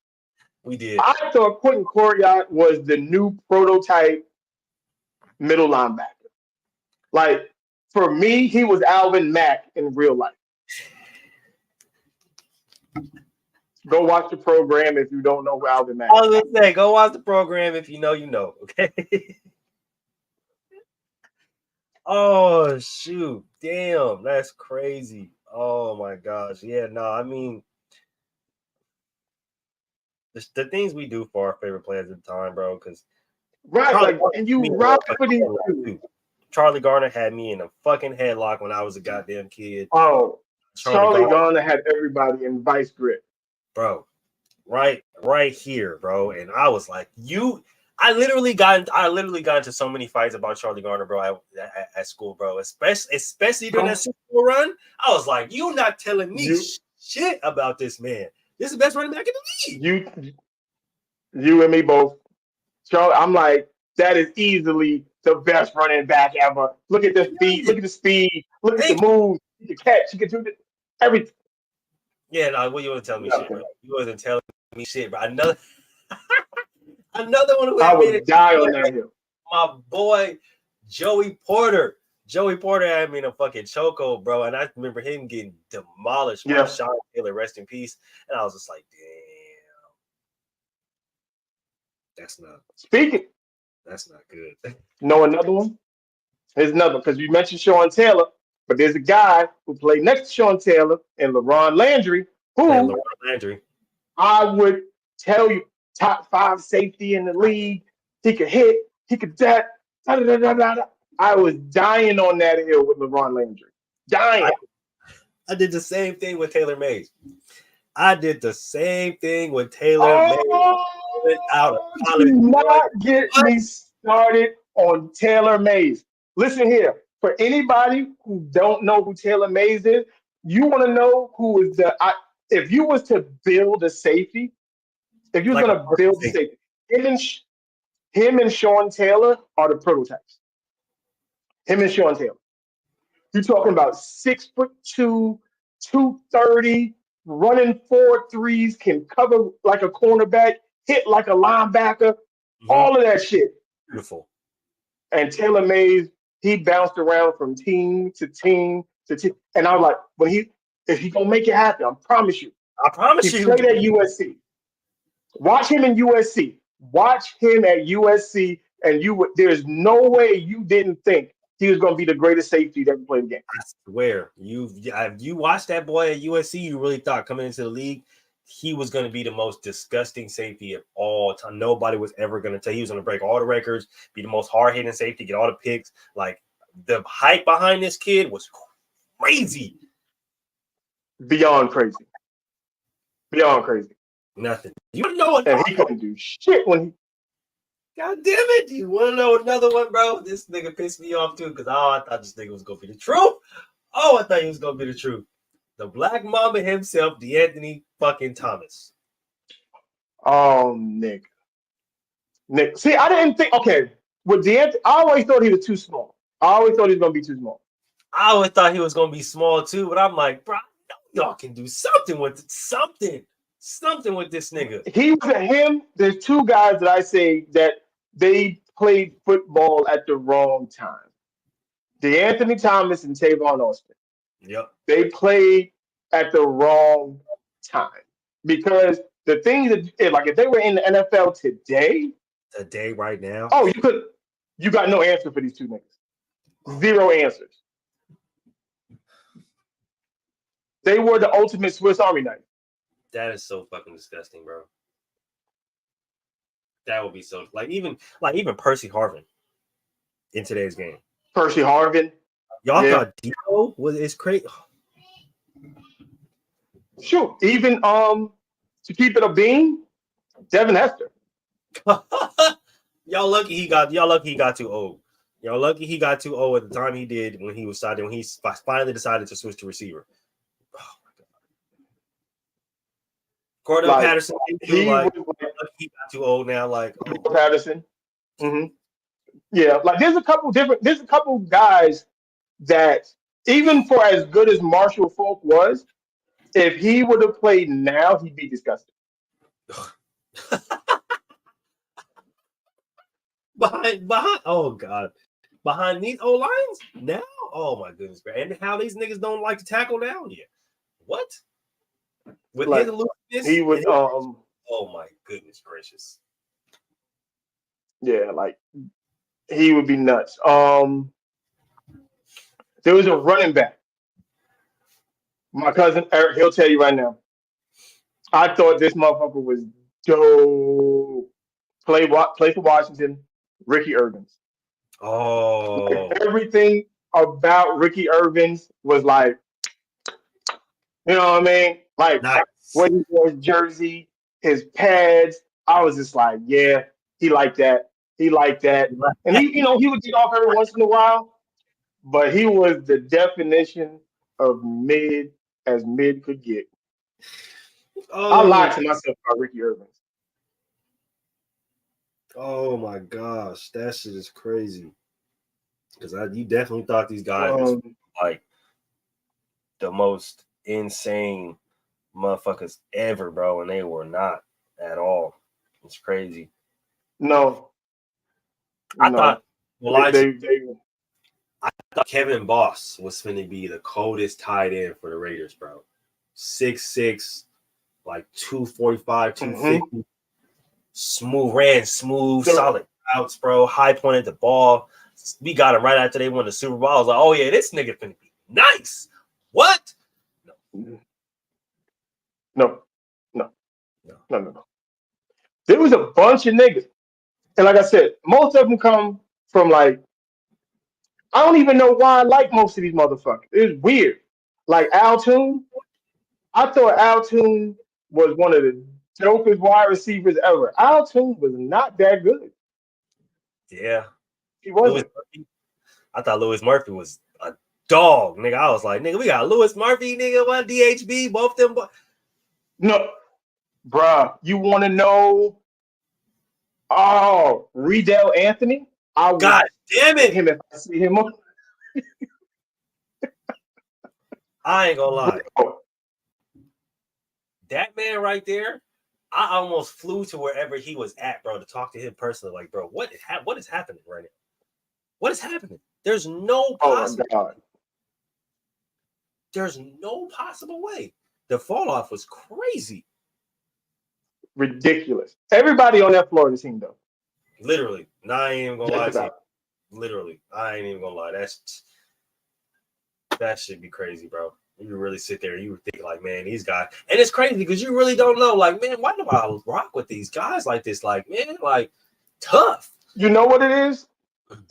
We did. I thought Quentin Coryatt was the new prototype middle linebacker. Like, for me, he was Alvin Mack in real life. Go watch the program if you don't know who Alvin Mack is. I was going to say, go watch the program if you know, okay? Oh, shoot. Damn, that's crazy. Oh, my gosh. Yeah, no, I mean, the things we do for our favorite players at the time, bro, because Charlie Garner had me in a fucking headlock when I was a goddamn kid. Oh, Charlie Garner had everybody in vice grip. Bro, right here, bro. And I was like, I literally got into so many fights about Charlie Garner, bro, at school, bro. Especially during that Super Bowl run. I was like, you not telling me shit about this man. This is the best running back in the league. You and me both. Charlie, I'm like, that is easily the best running back ever. Look at the speed. Look at the speed. Look at the move. The catch. You can do everything. Yeah, no, what you want to tell me shit, bro? You wasn't telling me shit, bro. Another one who I would die on that hill. My boy, Joey Porter. Joey Porter had me in a fucking chokehold, bro. And I remember him getting demolished by Sean Taylor, rest in peace. And I was just like, damn. That's not good. Know another one? Here's another, because you mentioned Sean Taylor, but there's a guy who played next to Sean Taylor and LaRon Landry, I would tell you, top 5 safety in the league. He could hit, he could that. I was dying on that hill with LaRon Landry. Dying. I did the same thing with Taylor Mays. Do not get me started on Taylor Mays. Listen here. For anybody who don't know who Taylor Mays is, you want to know who is if you was to build a safety, if you was going to build a safety, him and Sean Taylor are the prototypes. Him and Sean Taylor. You're talking about 6'2", 230, running 4.3s, can cover like a cornerback, hit like a linebacker, all of that shit. Beautiful. And Taylor Mays, he bounced around from team to team to team. And I was like, if he gonna make it happen, I promise you. He played at USC. Watch him in USC. And there's no way you didn't think he was gonna be the greatest safety that ever played the game. I swear, you watched that boy at USC, you really thought coming into the league he was going to be the most disgusting safety of all time. Nobody was ever going to tell he was going to break all the records, be the most hard-hitting safety, get all the picks. Like, the hype behind this kid was crazy. Beyond crazy. Nothing. You know what? And he couldn't do shit when he. God damn it. You want to know another one, bro? This nigga pissed me off, too, because I thought this nigga was going to be the truth. I thought he was going to be the truth. The Black Mamba himself, DeAnthony fucking Thomas. Oh, nigga. Nick. See, I didn't think. Okay, with DeAnthony, I always thought he was too small. I always thought he was gonna be too small. I always thought he was gonna be small too, but I'm like, bro, y'all can do something with it. Something with this nigga. He was a him. There's two guys that I say that they played football at the wrong time. DeAnthony Thomas and Tavon Austin. Yep. They played at the wrong time because the things that, like, if they were in the NFL today, right now. oh, you got no answer for these two niggas. Zero answers. They were the ultimate Swiss Army knife. That is so fucking disgusting, bro. That would be so even Percy Harvin in today's game. Percy Harvin. Y'all thought Dio is crazy. Shoot, even to keep it a bean, Devin Hester. Y'all lucky he got too old. Y'all lucky he got too old at the time he did when he finally decided to switch to receiver. Oh my god. Cordell Patterson, he got too old now. Like Patterson. Mm-hmm. Yeah, like there's a couple guys that even for as good as Marshall Faulk was, if he would have played now, he'd be disgusting. behind oh god. Behind these O lines now? Oh my goodness, bro. And how these niggas don't like to tackle down yet. What? With like, he would oh my goodness gracious. Yeah, like he would be nuts. There was a running back. My cousin Eric, he'll tell you right now. I thought this motherfucker was dope. Play for Washington, Ricky Irvins. Oh, like, everything about Ricky Irvins was like, you know what I mean? Like nice. When he wore his jersey, his pads. I was just like, yeah, he liked that. He liked that. And he would get off every once in a while, but he was the definition of mid as mid could get. I lied to myself about Ricky Irvins. Oh my gosh, that shit is crazy. Because you definitely thought these guys were like the most insane motherfuckers ever, bro, and they were not at all. It's crazy. No. I thought I thought Kevin Boss was finna be the coldest tight end for the Raiders, bro. 6'6", like 245, 250. Smooth, solid routes, bro. High pointed the ball. We got him right after they won the Super Bowl. I was like, oh yeah, this nigga finna be nice. What? No. There was a bunch of niggas. And like I said, most of them come from like, I don't even know why I like most of these motherfuckers. It's weird. Like Al Toon, I thought Al Toon was one of the dopest wide receivers ever. Al Toon was not that good. Yeah. He wasn't. I thought Louis Murphy was a dog, nigga. I was like, nigga, we got Louis Murphy, nigga, one DHB, both them. No, bruh, you want to know? Oh, Riddell Anthony. God damn it! Him if I see him on. I ain't gonna lie. Bro. That man right there, I almost flew to wherever he was at, bro, to talk to him personally. Like, bro, what is happening right now? What is happening? There's no possible. There's no possible way. The fall off was crazy. Ridiculous. Everybody on that Florida team, though. Literally. Nah, I ain't even gonna lie to you. Literally. I ain't even gonna lie. That should be crazy, bro. You really sit there and you would think like, man, these guys. And it's crazy because you really don't know, like, man, why do I rock with these guys like this? Like, man, like, tough. You know what it is?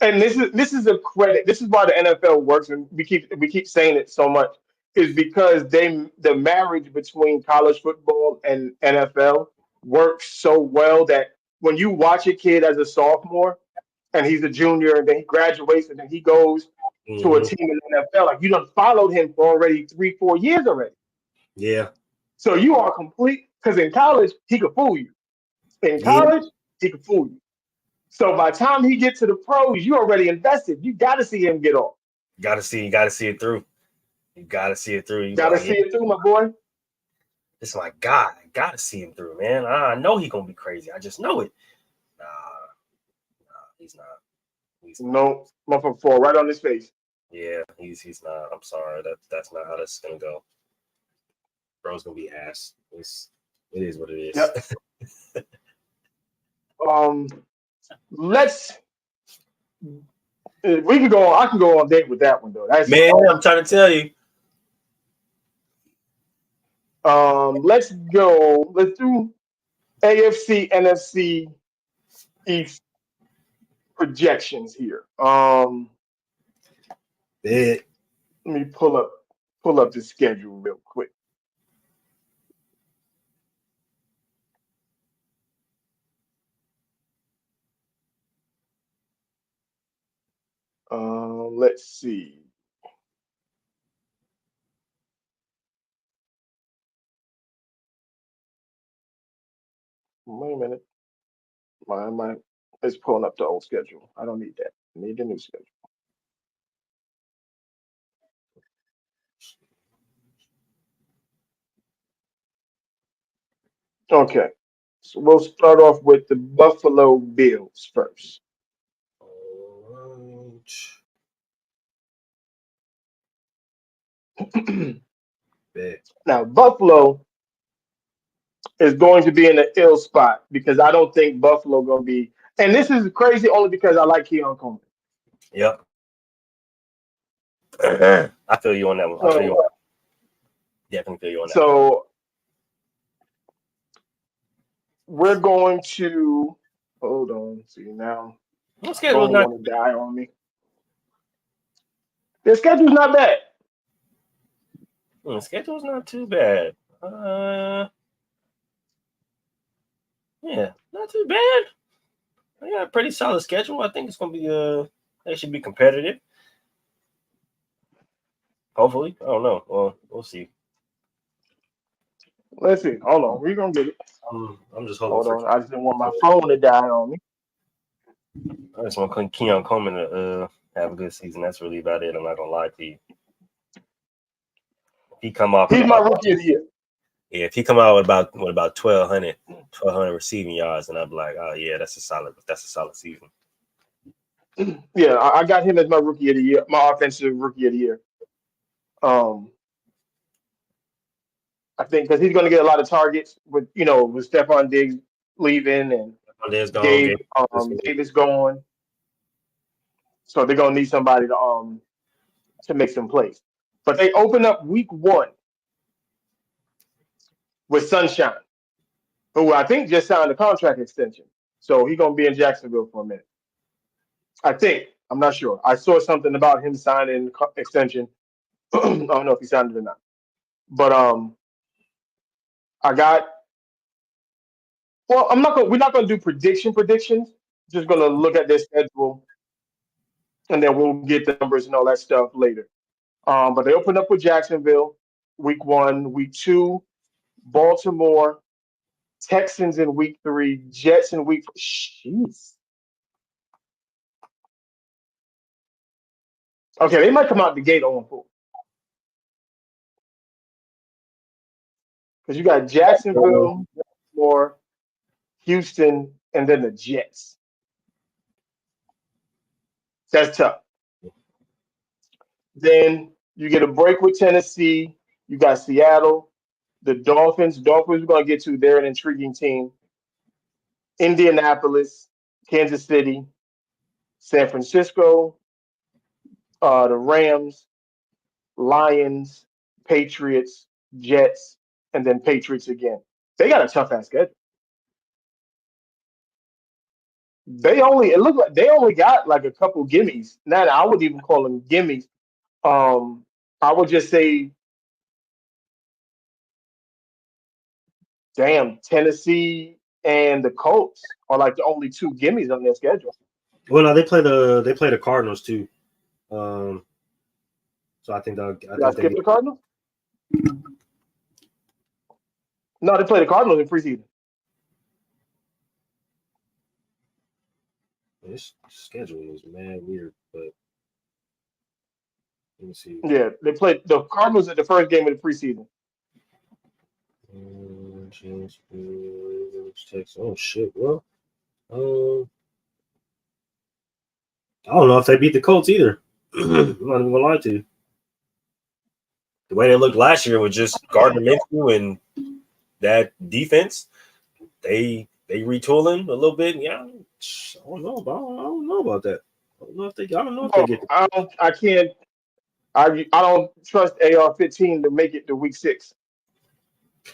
And this is a credit. This is why the NFL works, and we keep saying it so much, is because the marriage between college football and NFL works so well that when you watch a kid as a sophomore and he's a junior and then he graduates and then he goes to a team in the NFL, like you done followed him for already 3-4 years already. Yeah. So you are complete, because in college he could fool you. In college he could fool you. So by the time he gets to the pros, you already invested. You got to see him get off. You gotta see it through. You gotta see it through. You Got to see it through, my boy. It's my God. I gotta see him through, man. I know he's gonna be crazy. I just know it. Nah, he's not. No, motherfucker fall right on his face. Yeah, he's not. I'm sorry. That's not how that's gonna go. Bro's gonna be ass. It is what it is. Yep. Let's. We can go on. I can go on date with that one though. That's Man, I'm trying to tell you. Let's go. Let's do AFC, NFC East projections here. Yeah. Let me pull up the schedule real quick. Let's see. Wait a minute. My it's pulling up the old schedule. I don't need that. I need the new schedule. Okay. So we'll start off with the Buffalo Bills first. Now, Buffalo is going to be in an ill spot because I don't think Buffalo going to be. And this is crazy only because I like Keon Coleman. Yep. I feel you on that one. I feel you on that. Definitely feel you on that. So we're going to hold on. See now, my schedule's not want to die on me. Their schedule's not bad. Schedule's not too bad. Yeah, not too bad. They got a pretty solid schedule. I think it's gonna be they should be competitive. Hopefully. I don't know. Well, we'll see. Let's see. Hold on. We're gonna get it. I'm just hoping. Hold on. I just didn't want my phone to die on me. I just want Keon Coleman to have a good season. That's really about it. I'm not gonna lie to you. If he come off, he's my rookie of the year. Yeah, if he come out with about 1,200 receiving yards, and I'm like, oh yeah, that's a solid season. Yeah, I got him as my rookie of the year, my offensive rookie of the year. I think because he's going to get a lot of targets with Stephon Diggs leaving and Davis going, so they're going to need somebody to make some plays. But they open up week 1 with Sunshine, who I think just signed a contract extension, so he's going to be in Jacksonville for a minute. I think. I'm not sure. I saw something about him signing extension. I don't know if he signed it or not. But we're not gonna do predictions. Just gonna look at their schedule and then we'll get the numbers and all that stuff later. But they open up with Jacksonville, week 1, week 2, Baltimore, Texans in week 3, Jets in week 4. Jeez. Okay, they might come out the gate on 4. Because you got Jacksonville, Baltimore, Houston, and then the Jets. That's tough. Then you get a break with Tennessee. You got Seattle, the Dolphins. Dolphins we're going to get to. They're an intriguing team. Indianapolis, Kansas City, San Francisco, the Rams, Lions, Patriots, Jets, and then Patriots again. They got a tough-ass schedule. It looked like they only got like a couple gimmies. Now I would even call them gimmies. I would just say, damn, Tennessee and the Colts are like the only 2 gimmies on their schedule. Well, no, they play the Cardinals too. So I think I skip the Cardinals. No, they play the Cardinals in preseason. This schedule is mad weird, but let me see. Yeah, they played the Cardinals at the first game of the preseason. Texas. Oh shit. Well, I don't know if they beat the Colts either. I'm not even gonna lie to you. The way they looked last year was just Gardner Minshew and that defense. They retooling a little bit. Yeah, I don't know about that. I don't know if they. I don't know if they get. I can't. I don't trust AR-15 to make it to week 6.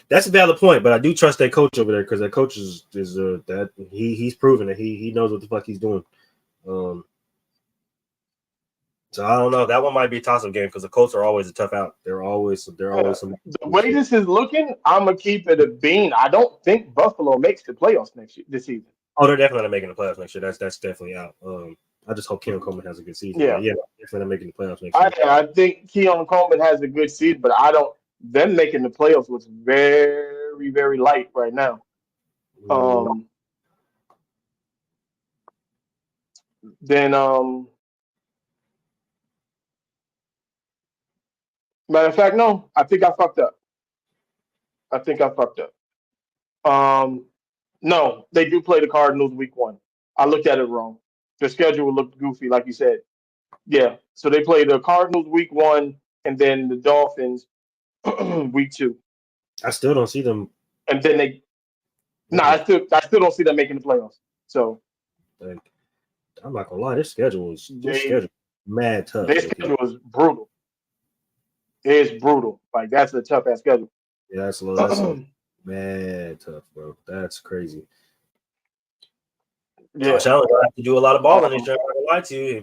That's a valid point, but I do trust that coach over there because that coach is that he's proven that he knows what the fuck he's doing. So I don't know. That one might be a toss-up game because the Colts are always a tough out. They're always some. The way this is looking, I'm gonna keep it a bean. I don't think Buffalo makes the playoffs this season. Oh, they're definitely not making the playoffs next year. That's definitely out. I just hope Keon Coleman has a good season. Yeah, definitely not making the playoffs next year. I think Keon Coleman has a good season, but I don't. Them making the playoffs was very, very light right now. Then matter of fact, no, I think I fucked up. No, they do play the Cardinals week 1. I looked at it wrong. The schedule looked goofy, like you said. Yeah, so they play the Cardinals week 1, and then the Dolphins week 2. I still don't see them. And then I still don't see them making the playoffs. So I'm not gonna lie, this schedule is mad tough. Their schedule is brutal. It is brutal. Like that's a tough ass schedule. Yeah, that's mad tough, bro. That's crazy. Yeah, Josh Allen gonna have to do a lot of balling this year. I'm not gonna lie to you.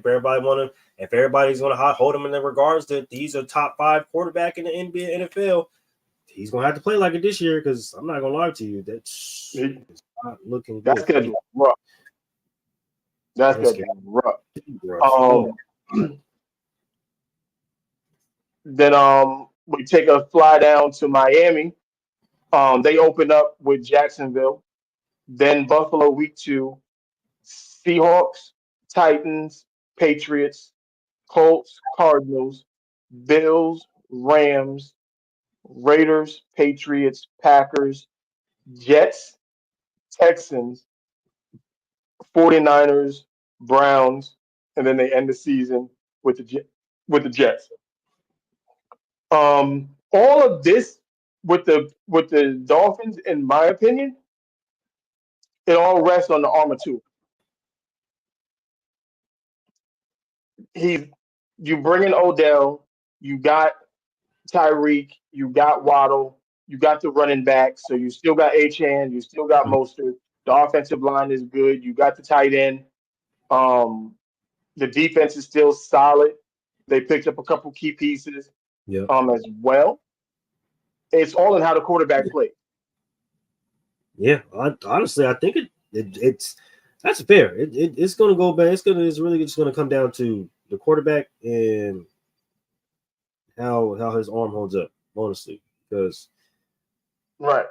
If everybody's gonna hold him in the regards that he's a top 5 quarterback in the NBA, NFL, he's gonna have to play like it this year. Because I'm not gonna lie to you, it's not looking good. That schedule rough. That's rough. Then we take a fly down to Miami. They open up with Jacksonville. Then Buffalo week 2. Seahawks, Titans, Patriots, Colts, Cardinals, Bills, Rams, Raiders, Patriots, Packers, Jets, Texans, 49ers, Browns, and then they end the season with the Jets. All of this with the Dolphins, in my opinion, it all rests on the armor too. You bring in Odell, you got Tyreek, you got Waddle, you got the running back, so you still got Achane, you still got Mostert. The offensive line is good. You got the tight end. The defense is still solid. They picked up a couple key pieces as well. It's all in how the quarterback plays. Yeah, honestly, I think it's that's fair. It's going to go back. It's really just going to come down to the quarterback and how his arm holds up. Honestly, because right.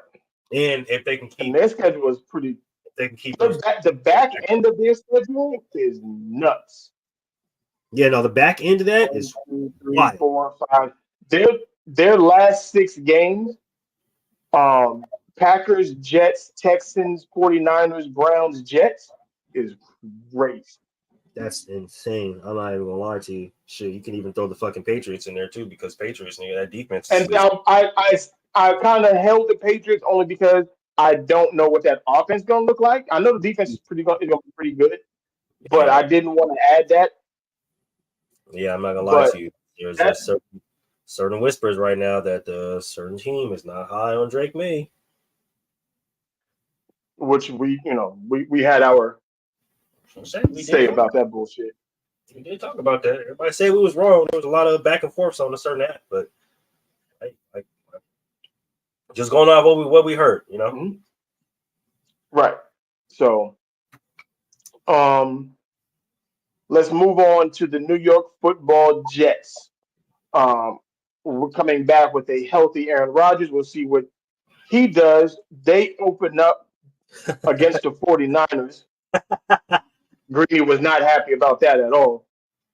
And if they can keep and their schedule is pretty. They can keep the back end of their schedule is nuts. Yeah, no, the back end of that is 1, 2, 3, 4, 5. Their last 6 games, Packers, Jets, Texans, 49ers, Browns, Jets is crazy. That's insane. I'm not even gonna lie to you. Shit, you can even throw the fucking Patriots in there too because Patriots need that defense. And I kind of held the Patriots only because I don't know what that offense is gonna look like. I know the defense is gonna be pretty good, but I didn't want to add that. Yeah, I'm not gonna lie to you. There's certain whispers right now that the certain team is not high on Drake May. Which we had our say about that bullshit. We did talk about that. Everybody say we was wrong. There was a lot of back and forth on a certain app, but just going off what we heard, Mm-hmm. Right. So, let's move on to the New York Football Jets. We're coming back with a healthy Aaron Rodgers. We'll see what he does. They open up against the 49ers. Greeny was not happy about that at all.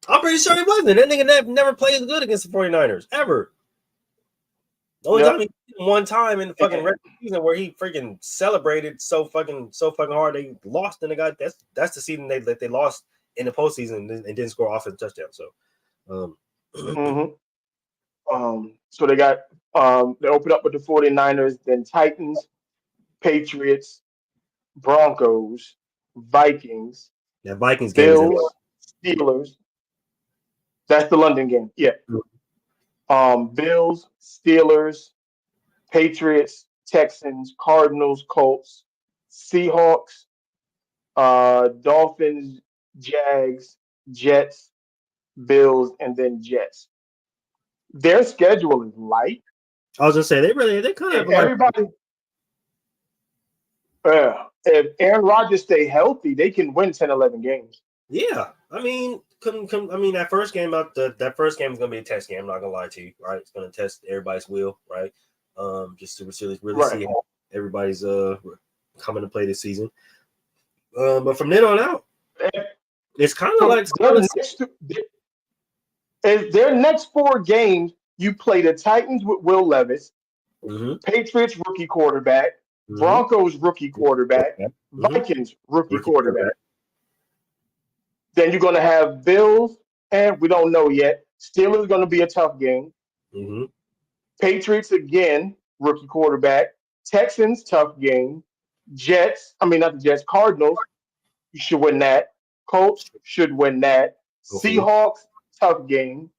I'm pretty sure he wasn't. That nigga never played good against the 49ers, ever. The only time he one time in the fucking regular season where he freaking celebrated so fucking hard they lost, and they got that's the season they lost in the postseason and didn't score offensive touchdown. So So they got they opened up with the 49ers, then Titans, Patriots, Broncos, Vikings, that Vikings game is Bills, Steelers. That's the London game. Yeah. Bills, Steelers, Patriots, Texans, Cardinals, Colts, Seahawks, Dolphins, Jags, Jets, Bills, and then Jets. Their schedule is light. I was gonna say they kind of everybody. If Aaron Rodgers stay healthy, they can win 10, 11 games. Yeah, I mean, that first game that first game is gonna be a test game. I'm not gonna lie to you, right? It's gonna test everybody's will, right? Just to really see how everybody's coming to play this season. But from then on out, it's kind of like their next 4 games. You play the Titans with Will Levis, Patriots rookie quarterback, Broncos rookie quarterback, Vikings rookie quarterback. Then you're going to have Bills, and we don't know yet. Steelers going to be a tough game. Patriots again, rookie quarterback. Texans, tough game. Cardinals, you should win that. Colts should win that. Seahawks, tough game.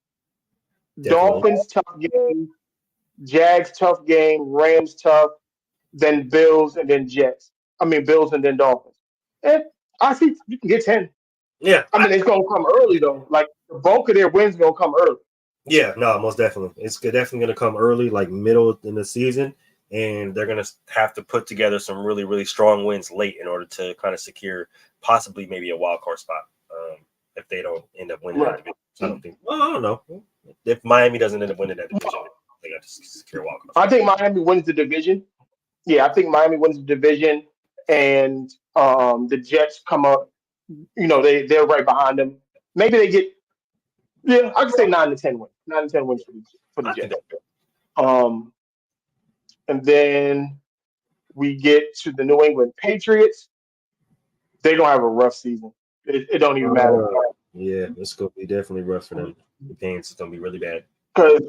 Definitely. Dolphins, tough game. Jags, tough game. Rams, tough. Then Bills, and then Jets. Bills, and then Dolphins. And I think you can get 10. Yeah. It's going to come early, though. Like, the bulk of their wins going to come early. Yeah, no, most definitely. It's definitely going to come early, like middle in the season. And they're going to have to put together some really, really strong wins late in order to kind of secure possibly maybe a wild card spot if they don't end up winning that division. I don't think. Well, I don't know. If Miami doesn't end up winning that division, they got to secure a wild card spot. I think Miami wins the division. Yeah, I think Miami wins the division, and the Jets come up. They're right behind them. Maybe they get. Yeah, I could say 9 to 10 wins. 9 to 10 wins for the Jets. And then we get to the New England Patriots. They're gonna have a rough season. It don't even matter. Yeah, it's gonna be definitely rough for them. The games is gonna be really bad. Because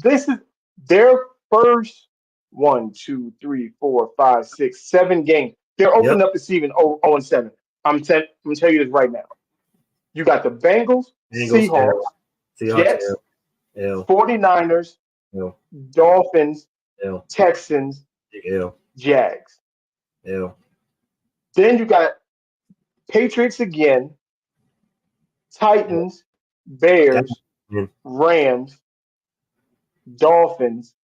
this is their first 1, 2, 3, 4, 5, 6, 7 games. They're opening up the season 0-7. I'm gonna tell you this right now. You got the Bengals, Seahawks, Jets, 49ers, Dolphins, Texans, Jags. Then you got Patriots again, Titans, Bears, Rams, Dolphins,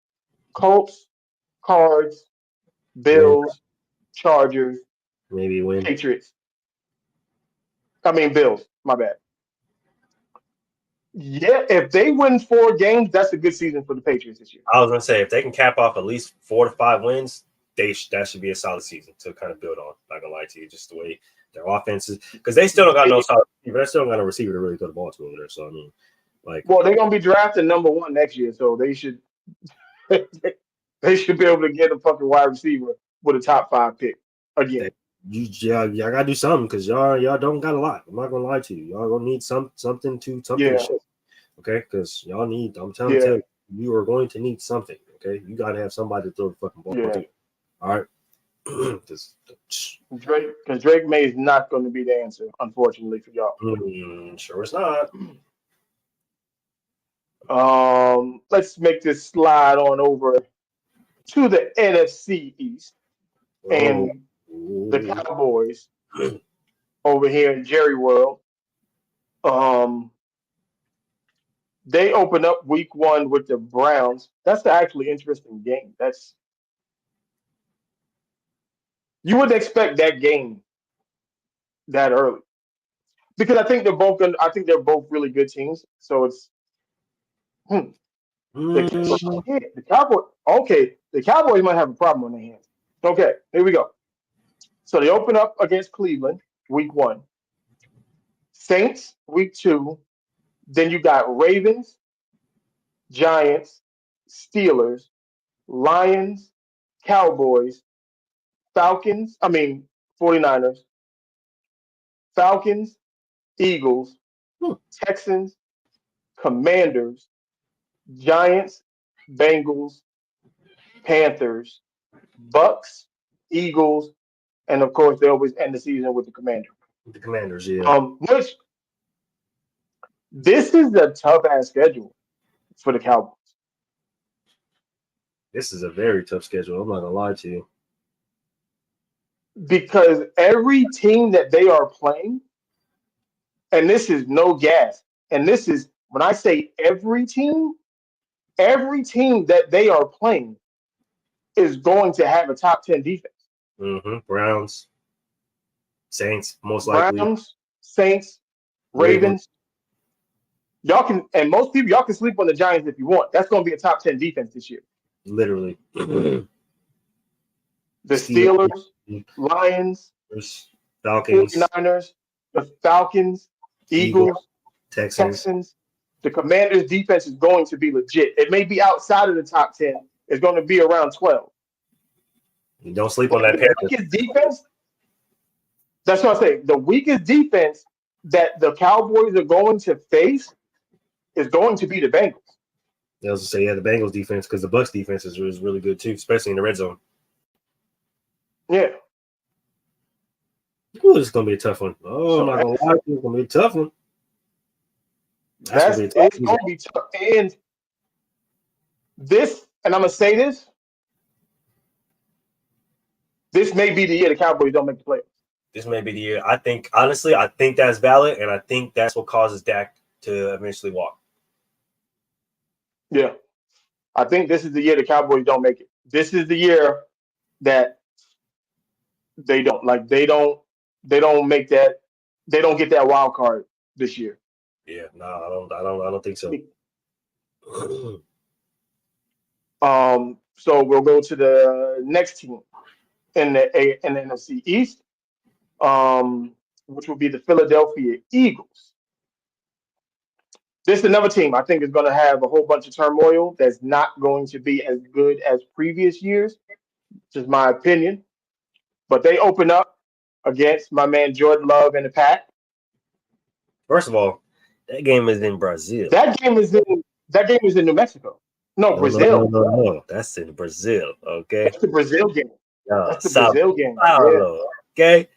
Colts, Cards, Bills, Chargers, maybe win. Patriots. Bills. My bad. Yeah, if they win 4 games, that's a good season for the Patriots this year. I was gonna say if they can cap off at least 4 to 5 wins, that should be a solid season to kind of build on. Not gonna lie to you, just the way their offense is, because they still don't got no solid receiver. They still don't got a receiver to really go to ball to over there. So well, they're gonna be drafted number 1 next year, so they should they should be able to get a fucking wide receiver with a top 5 pick again. Y'all gotta do something because y'all don't got a lot. I'm not gonna lie to you. Y'all gonna need something to show. Okay, because y'all need. I'm telling you, you are going to need something. Okay, you gotta have somebody to throw the fucking ball to. All right. Drake May is not going to be the answer, unfortunately for y'all. Sure, it's not. Let's make this slide on over to the NFC East and the Cowboys over here in Jerry World. They open up week 1 with the Browns. That's the actually interesting game. You wouldn't expect that game that early because I think they're both really good teams. So it's the Cowboys. Okay, the Cowboys might have a problem on their hands. Okay, here we go. So they open up against Cleveland week 1. Saints week 2. Then you got Ravens, Giants, Steelers, Lions, Cowboys, Falcons. I mean 49ers, Falcons, Eagles, Hmm. Texans, Commanders, Giants, Bengals, Panthers, Bucks, Eagles, and of course they always end the season with the Commanders. The Commanders, yeah. Which this is a tough ass schedule for the Cowboys This is a very tough schedule. I'm not gonna lie to you. because every team that they are playing, and this is no gas, and this is when I say every team that they are playing is going to have a top 10 defense. Browns, Saints, most likely. Browns, Saints, Ravens. Y'all can, and most people, y'all can sleep on the Giants if you want. That's going to be a top 10 defense this year. Literally. The Steelers, Lions, Falcons, 49ers, the Falcons, Eagles, Texans. The Commanders' defense is going to be legit. It may be outside of the top 10. It's going to be around 12. You don't sleep on that The weakest defense, that's what I say. The weakest defense that the Cowboys are going to face is going to be the Bengals. I was to say, yeah, the Bengals defense, because the Bucks defense is really good too, especially in the red zone. Yeah. Ooh, this is gonna be a tough one. Oh, I'm not gonna lie, it's gonna be a tough one. It's going to be tough. And this, and I'm gonna say this. This may be the year the Cowboys don't make the playoffs. This may be the year. I think, honestly, I think that's valid, and I think that's what causes Dak to eventually walk. Yeah. I think this is the year the Cowboys don't make it. This is the year that they don't make that, they don't get that wild card this year. Yeah, no, I don't think so. So we'll go to the next team in the NFC East, which will be the Philadelphia Eagles. This is another team I think is going to have a whole bunch of turmoil that's not going to be as good as previous years, just my opinion. But they open up against my man Jordan Love and the Pack. First of all, that game is in Brazil. That game is in New Mexico. No, Brazil. No. That's in Brazil. Okay. That's the Brazil game. That's the Brazil game. Paulo, okay.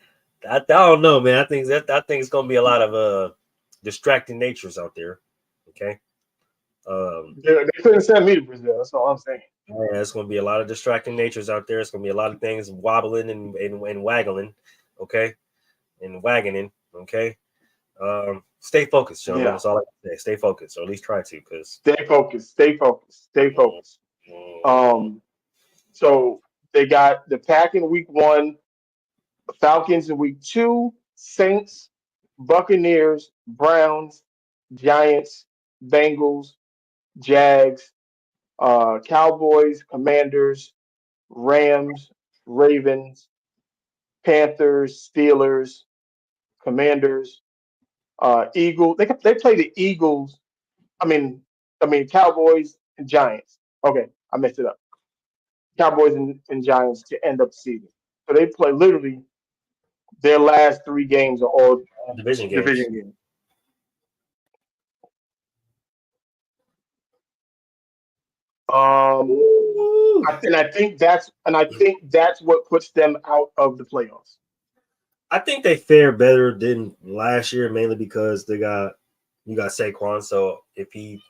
I don't know, man. I think it's gonna be a lot of distracting natures out there. Okay. They couldn't send me to Brazil. That's all I'm saying. Yeah, it's gonna be a lot of distracting natures out there. It's gonna be a lot of things wobbling and waggling. Okay. And wagging. Okay. Stay focused, gentlemen. That's all I can say. Stay focused, or at least try to, because stay focused. So they got the Pack in week 1, Falcons in week 2, Saints, Buccaneers, Browns, Giants, Bengals, Jags, Cowboys, Commanders, Rams, Ravens, Panthers, Steelers, Commanders, Eagles. They play the Eagles. I mean Cowboys and Giants. Okay, I messed it up. Cowboys and Giants to end up the season. So they play literally their last 3 games are all division games. I think that's what puts them out of the playoffs. I think they fare better than last year, mainly because you got Saquon. So if he,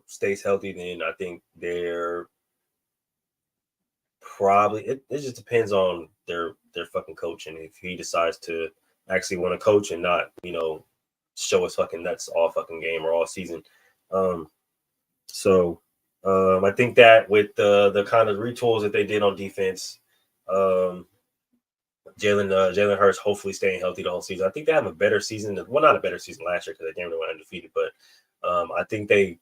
stays healthy, then I think they're probably it just depends on their fucking coaching. If he decides to actually want to coach and not, show his fucking nuts all fucking game or all season. So I think that with the kind of retools that they did on defense, Jalen Hurts hopefully staying healthy the whole season. I think they have a better season. Well, not a better season last year because they went undefeated, but I think they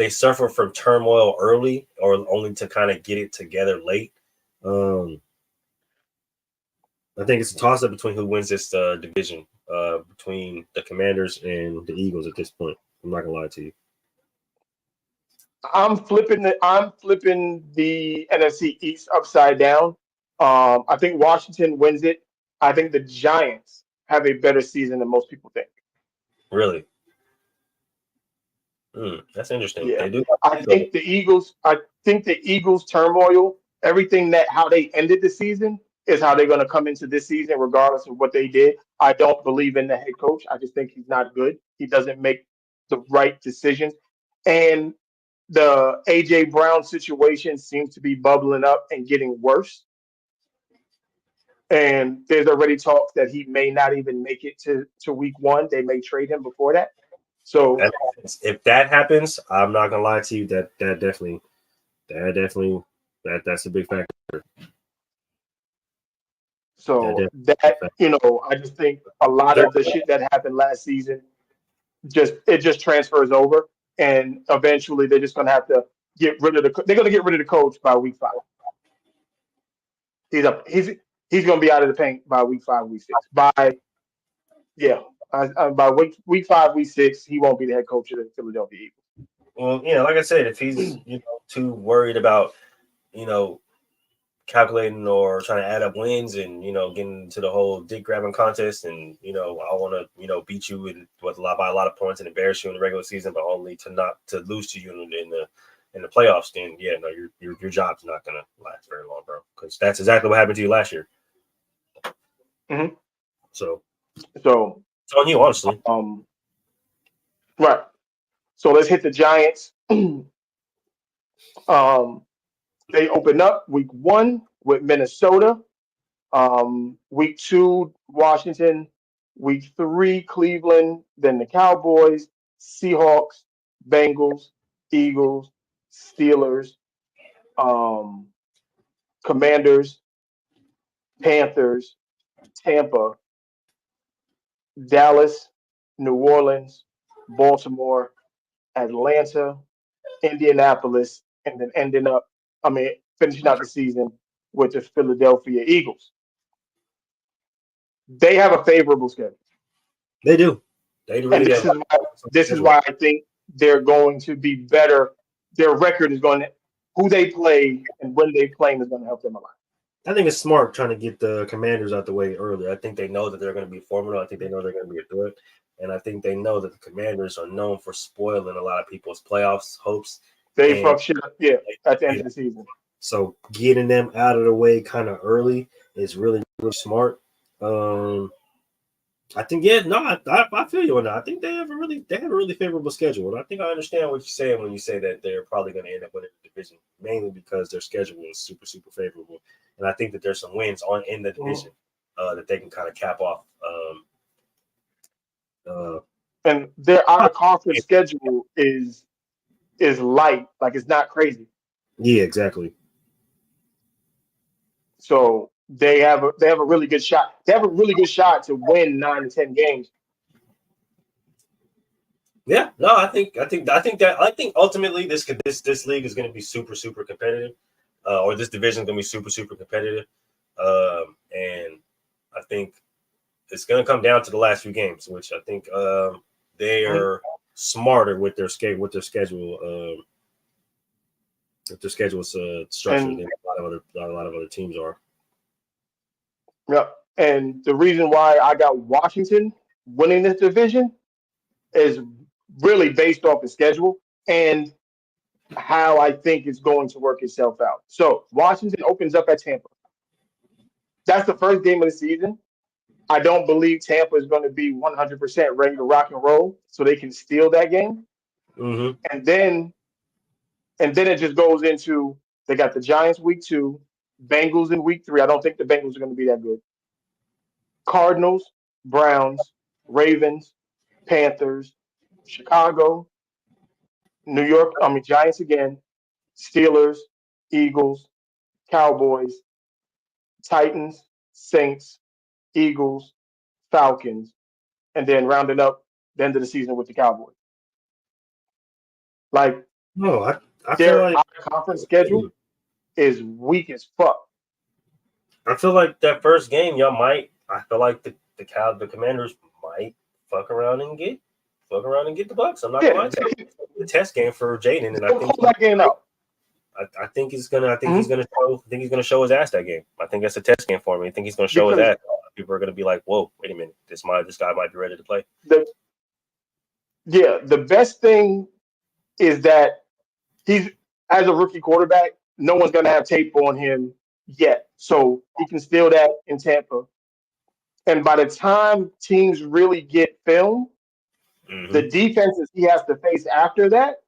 suffer from turmoil early or only to kind of get it together late. I think it's a toss-up between who wins this division between the Commanders and the Eagles at this point. I'm not gonna lie to you. I'm flipping the NFC East upside down. I think Washington wins it. I think the Giants have a better season than most people think. Really, that's interesting. Yeah. They do. I think the Eagles I think the Eagles turmoil, everything that how they ended the season is how they're gonna come into this season, regardless of what they did. I don't believe in the head coach. I just think he's not good. He doesn't make the right decisions. And the AJ Brown situation seems to be bubbling up and getting worse. And there's already talks that he may not even make it to week one. They may trade him before that. So If that happens, I'm not gonna lie to you. That's a big factor. so That that definitely I just think a lot of the shit that happened last season just transfers over, and eventually they're just gonna have to get rid of they're gonna get rid of the coach by week five. He's up. He's gonna be out of the paint by week five, week six. Yeah, by week five, week six, he won't be the head coach of the Philadelphia Eagles. Well, like I said, if he's too worried about you know calculating or trying to add up wins and getting into the whole dick grabbing contest and I want to beat you by a lot of points and embarrass you in the regular season, but only to not to lose to you in the playoffs, then no, your job's not gonna last very long, bro, because that's exactly what happened to you last year. Mm-hmm. So it's on you, honestly. Right. So let's hit the Giants. They open up week one with Minnesota. Week two, Washington. Week three, Cleveland. Then the Cowboys, Seahawks, Bengals, Eagles, Steelers, um, Commanders, Panthers, Tampa, Dallas, New Orleans, Baltimore, Atlanta, Indianapolis, and then finishing out the season with the Philadelphia Eagles. They have a favorable schedule. They do. They And really do. this is why I think they're going to be better. Their record is going to who they play and when they play is going to help them a lot. I think it's smart trying to get the Commanders out the way early. I think they know that they're going to be formidable. I think they know they're going to be a threat. And I think they know that the Commanders are known for spoiling a lot of people's playoffs hopes. They fuck shit up, at the end of the season. So getting them out of the way kind of early is really, really smart. I think, I feel you on that. I think they have a really favorable schedule. And I think I understand what you're saying when you say that they're probably going to end up winning the division, mainly because their schedule is super, super favorable. And I think that there's some wins in the division that they can kind of cap off. And their out of conference schedule is light, like it's not crazy. Yeah, exactly. So they have a really good shot. They have a really good shot to win 9 to 10 games. Yeah, no, I think ultimately this league is going to be super, super competitive, or this division is going to be super, super competitive, and I think it's going to come down to the last few games, which I think they are smarter with their schedule. With their schedule structured than a lot of other teams are. Yeah, and the reason why I got Washington winning this division is really based off the schedule and how I think it's going to work itself out. So Washington opens up at Tampa. That's the first game of the season. I don't believe Tampa is going to be 100% ready to rock and roll, so they can steal that game. Mm-hmm. And then it just goes into they got the Giants week 2, Bengals in week 3. I don't think the Bengals are going to be that good. Cardinals, Browns, Ravens, Panthers, Chicago, Giants again, Steelers, Eagles, Cowboys, Titans, Saints, Eagles, Falcons, and then rounding up the end of the season with the Cowboys. Like, no, I their feel like conference schedule is weak as fuck. I feel like that first game, I feel like the Commanders might fuck around and get the Bucks. I'm not gonna lie to you. It's a test game for Jaden, and I think that game out. I think he's gonna show his ass that game. I think that's a test game for me. I think he's gonna show his ass. People are gonna be like, "Whoa, wait a minute, this guy might be ready to play." The best thing is that he's, as a rookie quarterback, no one's gonna have tape on him yet, so he can steal that in Tampa. And by the time teams really get film, the defenses he has to face after that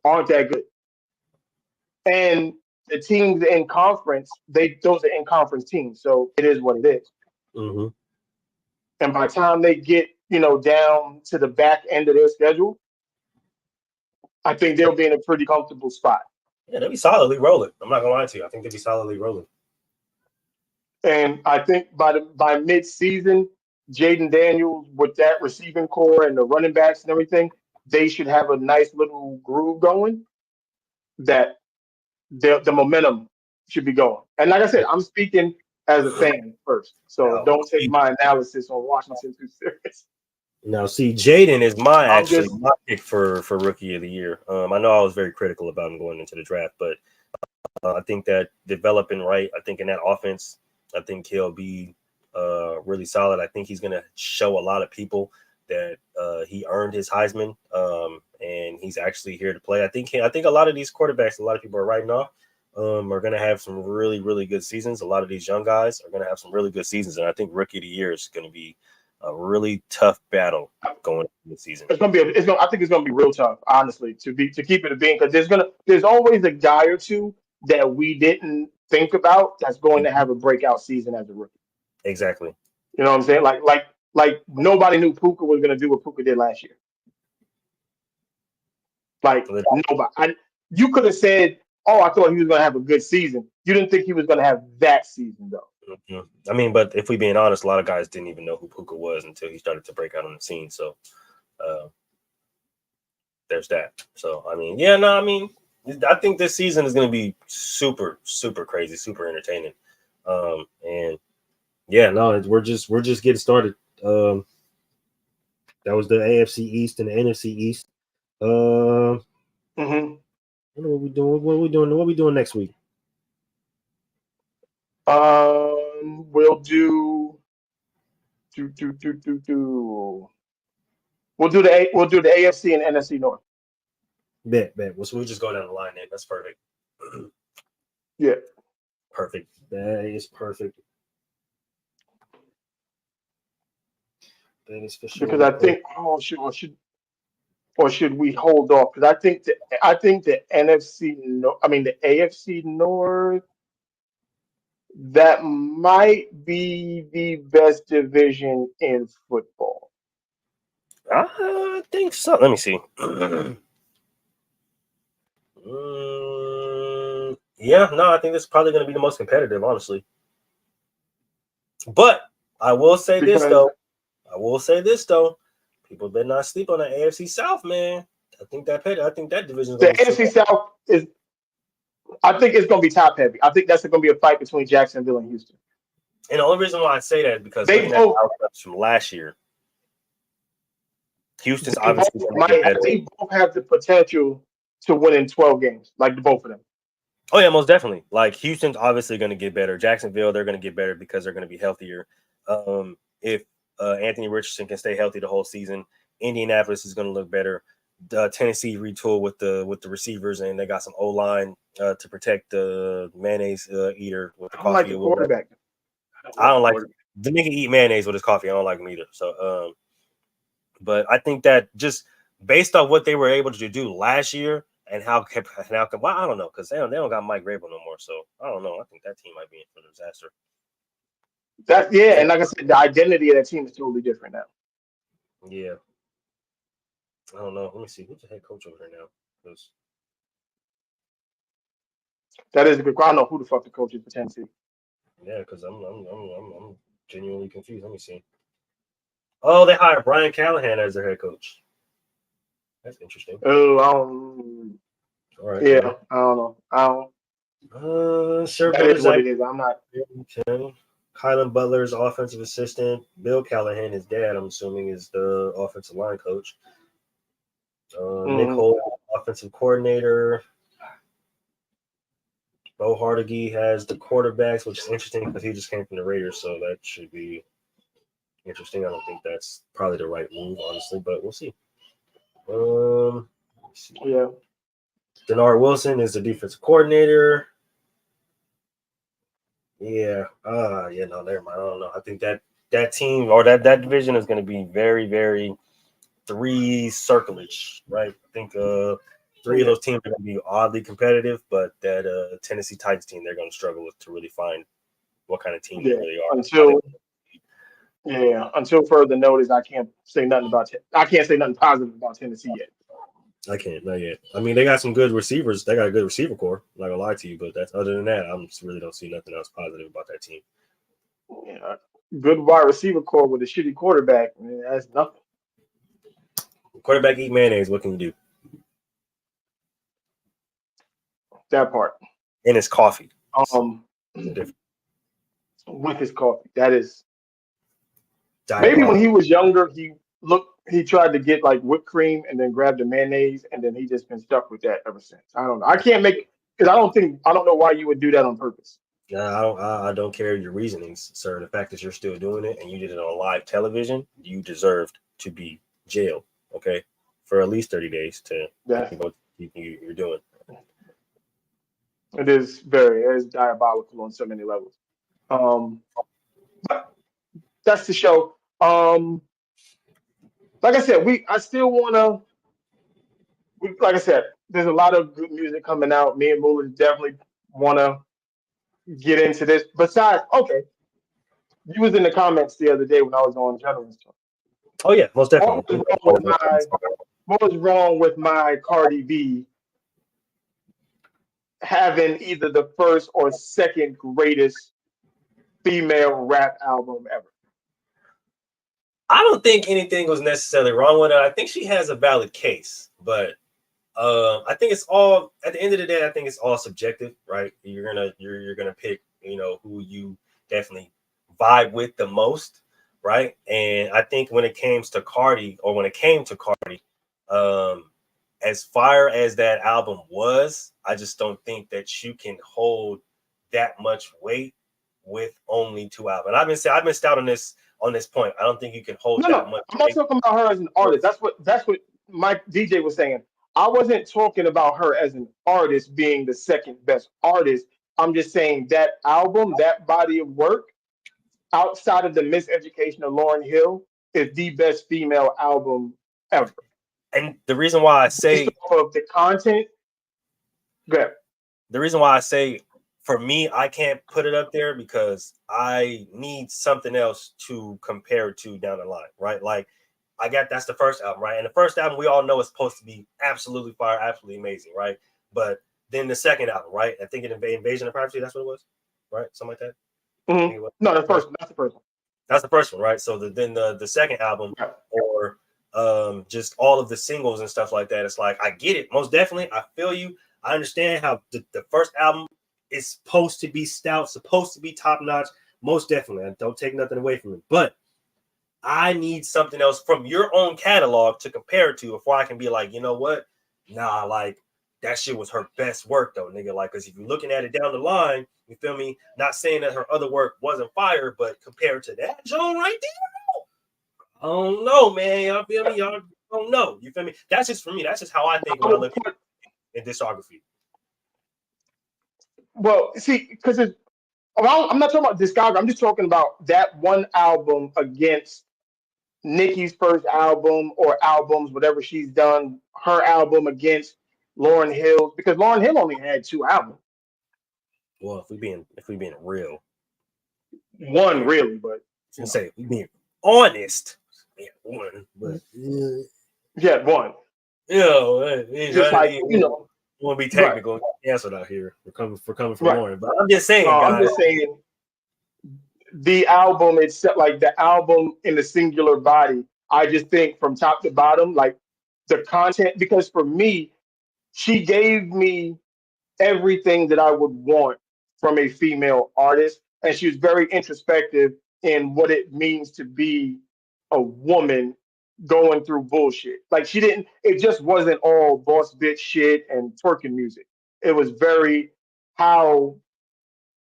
aren't that good. And the teams in conference, those are in conference teams, so it is what it is. Mm-hmm. And by the time they get down to the back end of their schedule, I think they'll be in a pretty comfortable spot. Yeah, they'll be solidly rolling. I'm not gonna lie to you. I think they'll be solidly rolling. And I think by mid-season, Jaden Daniels with that receiving core and the running backs and everything, they should have a nice little groove going. That the momentum should be going. And like I said, I'm speaking as a fan first, so don't take my analysis on Washington too serious. Now, see, Jaden is my pick for rookie of the year. I know I was very critical about him going into the draft, but I think that developing right, I think in that offense, I think he'll be really solid. I think he's going to show a lot of people that he earned his Heisman, and he's actually here to play. I think a lot of these quarterbacks, a lot of people are writing off, are going to have some really, really good seasons. A lot of these young guys are going to have some really good seasons, and I think rookie of the year is going to be a really tough battle going into the season. I think it's gonna be real tough, honestly, to keep it a being, because there's always a guy or two that we didn't think about that's going to have a breakout season as a rookie. Exactly. You know what I'm saying? Like nobody knew Puka was gonna do what Puka did last year. Like nobody. You could have said, "Oh, I thought he was gonna have a good season." You didn't think he was gonna have that season, though. I mean, but if we're being honest, a lot of guys didn't even know who Puka was until he started to break out on the scene. So there's that. So, I mean, I think this season is going to be super, super crazy, super entertaining. And yeah, no, we're just getting started. That was the AFC East and the NFC East. What are we doing? What are we doing next week? We'll do We'll do the AFC and NFC North. Bet. So we'll just go down the line then. That's perfect. Yeah. Perfect. That is perfect. That is for sure. Because I think, should we hold off? Because I think the AFC North, that might be the best division in football. I think so. Let me see. I think this is probably going to be the most competitive, honestly. But I will say this though. People better not sleep on the AFC South, man. I think that division is the AFC South is. I think it's going to be top heavy. I think that's going to be a fight between Jacksonville and Houston. And the only reason why I say that is because they both from last year. Houston's obviously they both have the potential to win in 12 games, like the both of them. Oh yeah, most definitely. Like Houston's obviously going to get better. Jacksonville, they're going to get better because they're going to be healthier. If Anthony Richardson can stay healthy the whole season, Indianapolis is going to look better. Tennessee retool with the receivers, and they got some O-line to protect the mayonnaise eater with the coffee. I like the quarterback. I don't like the nigga eat mayonnaise with his coffee. I don't like him either. So, but I think that just based on what they were able to do last year and how I don't know, because they don't got Mike Vrabel no more. So I don't know. I think that team might be in for a disaster. And like I said, the identity of that team is totally different now. Yeah. I don't know. Let me see. Who's the head coach over there now? That is a good. I don't know who the fuck the coach is for Tennessee. Yeah, because I'm genuinely confused. Let me see. Oh, they hired Brian Callahan as their head coach. That's interesting. Oh, All right. Yeah, I don't know. Sure. That is what it is. I'm not. Kylan Butler's offensive assistant. Bill Callahan, his dad, I'm assuming, is the offensive line coach. Nick Holt, offensive coordinator. Bo Hardegee has the quarterbacks, which is interesting because he just came from the Raiders, so that should be interesting. I don't think that's probably the right move, honestly, but we'll see. Yeah. Denard Wilson is the defensive coordinator. Yeah. No, never mind. I don't know. I think that team or that division is going to be very, very three circlage, right? I think three of those teams are going to be oddly competitive, but that Tennessee Titans team, they're going to struggle with to really find what kind of team they really are. Until further notice, I can't say nothing positive about Tennessee yet. I can't, not yet. I mean, they got some good receivers. They got a good receiver core. I'm not gonna lie to you, but that's other than that, I really don't see nothing else positive about that team. Yeah, good wide receiver core with a shitty quarterback. I mean, that's nothing. Quarterback eat mayonnaise. What can you do? That part. And it's coffee. With his coffee, that is. Diabolical. Maybe when he was younger, he tried to get like whipped cream and then grabbed the mayonnaise, and then he just been stuck with that ever since. I don't know. I can't make because I don't know why you would do that on purpose. I don't care your reasonings, sir. The fact that you're still doing it and you did it on live television, you deserved to be jailed, okay, for at least 30 days to what you're doing. It is diabolical on so many levels. But that's the show. Like I said, I still want to. Like I said, there's a lot of good music coming out. Me and Mullen definitely want to get into this. Besides, okay, you was in the comments the other day when I was on General Store. Oh yeah, most definitely. What was wrong with my Cardi B having either the first or second greatest female rap album ever? I don't think anything was necessarily wrong with it. I think she has a valid case, but I think it's all at the end of the day. I think it's all subjective, right? You're gonna pick, who you definitely vibe with the most, right? And I think when it came to Cardi, as fire as that album was, I just don't think that you can hold that much weight with only two albums. And I've been stout on this point. I don't think you can hold that much. I'm not talking about her as an artist. That's what Mike DJ was saying. I wasn't talking about her as an artist being the second best artist. I'm just saying that album, that body of work, outside of the Miseducation of Lauryn Hill, is the best female album ever. And the reason why I say of the content, good. The reason why I say for me, I can't put it up there because I need something else to compare to down the line, right? Like that's the first album, right? And the first album we all know is supposed to be absolutely fire, absolutely amazing, right? But then the second album, right? I think Invasion of Privacy, that's what it was, right? Something like that. Mm-hmm. No, that's the first one. That's the first one, right? So then the second album, or just all of the singles and stuff like that. It's like I get it, most definitely. I feel you. I understand how the first album is supposed to be stout, supposed to be top notch. Most definitely, I don't take nothing away from it, but I need something else from your own catalog to compare it to before I can be like, you know what? Nah, like that shit was her best work though, nigga. Like, because if you're looking at it down the line, you feel me? Not saying that her other work wasn't fire, but compared to that Joan right there, I don't know, man. Y'all feel me? Y'all don't know. You feel me? That's just for me. That's just how I think when I look at discography. Well, see, because I'm not talking about discography. I'm just talking about that one album against Nicki's first album or albums, whatever she's done. Her album against Lauryn Hill, because Lauryn Hill only had two albums. Well, if we being real, one really, but say we being honest, one, but yeah, one. Just like we want to be technical and canceled out here. We're coming from Lauren, but I'm just saying, guys. I'm just saying the album itself, like the album in the singular body. I just think from top to bottom, like the content, because for me, she gave me everything that I would want from a female artist. and she was very introspective in what it means to be a woman going through bullshit. Like she didn't. It just wasn't all boss bitch shit and twerking music. It was very how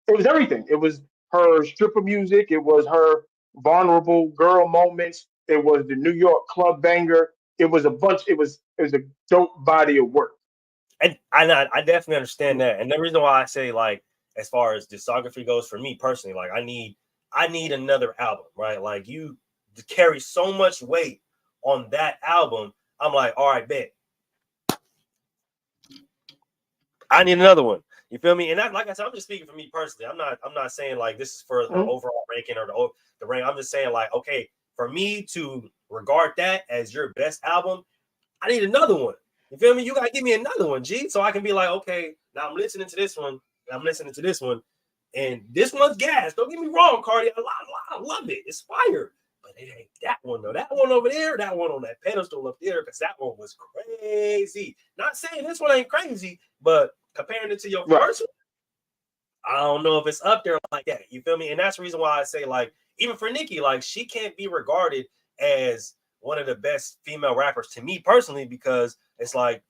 it was everything. It was her stripper music. It was her vulnerable girl moments. It was the New York club banger. It was a bunch. It was a dope body of work. And I definitely understand that. And the reason why I say, like, as far as discography goes, for me personally, like I need another album, right? Like you carry so much weight on that album. I'm like, all right, bet. I need another one. You feel me? And that, like I said, I'm just speaking for me personally. I'm not saying like this is for the overall ranking or the rank. I'm just saying like, okay, for me to regard that as your best album, I need another one. You feel me? You gotta give me another one, G, so I can be like, okay, now I'm listening to this one, I'm listening to this one, and this one's gas. Don't get me wrong, Cardi, I love it. It's fire, but it ain't that one though. That one over there, that one on that pedestal up there, because that one was crazy. Not saying this one ain't crazy, but comparing it to your first one, I don't know if it's up there like that. You feel me? And that's the reason why I say, like, even for Nicki, like, she can't be regarded as one of the best female rappers to me personally, because it's like,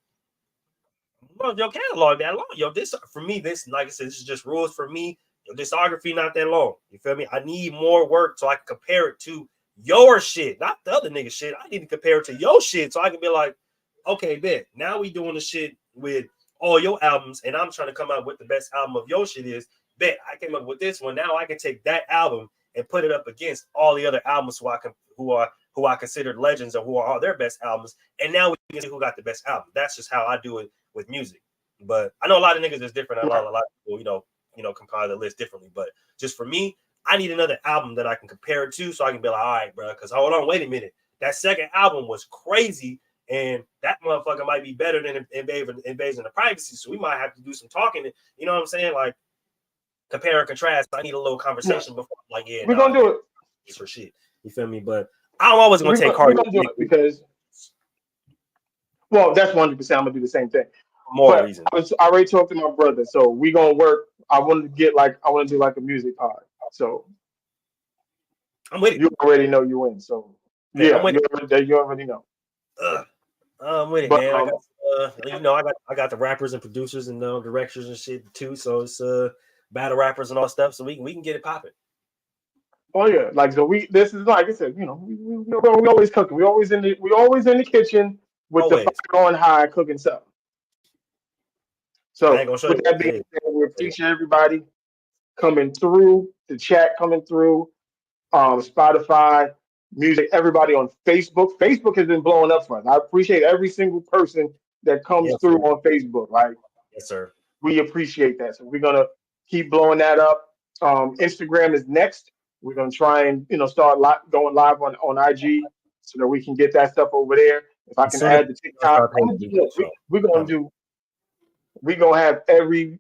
well, your catalog that long. Yo, this for me, this, like I said, this is just rules for me. Your discography not that long. You feel me? I need more work so I can compare it to your shit, not the other nigga shit. I need to compare it to your shit so I can be like, okay, bet. Now we doing the shit with all your albums, and I'm trying to come out with the best album of your shit is. Bet I came up with this one. Now I can take that album and put it up against all the other albums who I considered legends or who are all their best albums. And now we can see who got the best album. That's just how I do it with music. But I know a lot of niggas is different. A lot of people, compile the list differently. But just for me, I need another album that I can compare it to so I can be like, all right, bro, because hold on, wait a minute. That second album was crazy, and that motherfucker might be better than Invasion of Privacy. So we might have to do some talking. You know what I'm saying? Like, compare and contrast. I need a little conversation before I'm like, yeah, we're gonna do it. It's for shit. You feel me? But I'm always gonna take Cardi. We're gonna do it because, well, that's 100%. I'm gonna do the same thing. More reason. I already talked to my brother, so we gonna work. I want to do like a music pod. So I'm with it. You already know you win. So yeah, you already know. I'm with it, but, man. I got the rappers and producers and directors and shit too. So it's battle rappers and all stuff. So we can get it popping. Oh yeah, like so this is like I said, we always cooking. We always in the kitchen with the fire on high cooking something. So with that being said, we appreciate everybody coming through, the chat coming through, Spotify, music, everybody on Facebook. Facebook has been blowing up for us. I appreciate every single person that comes through on Facebook. Right? Yes, sir. We appreciate that. So we're gonna keep blowing that up. Instagram is next. We're gonna try and start going live on IG so that we can get that stuff over there. If I can add the TikTok, we're gonna have every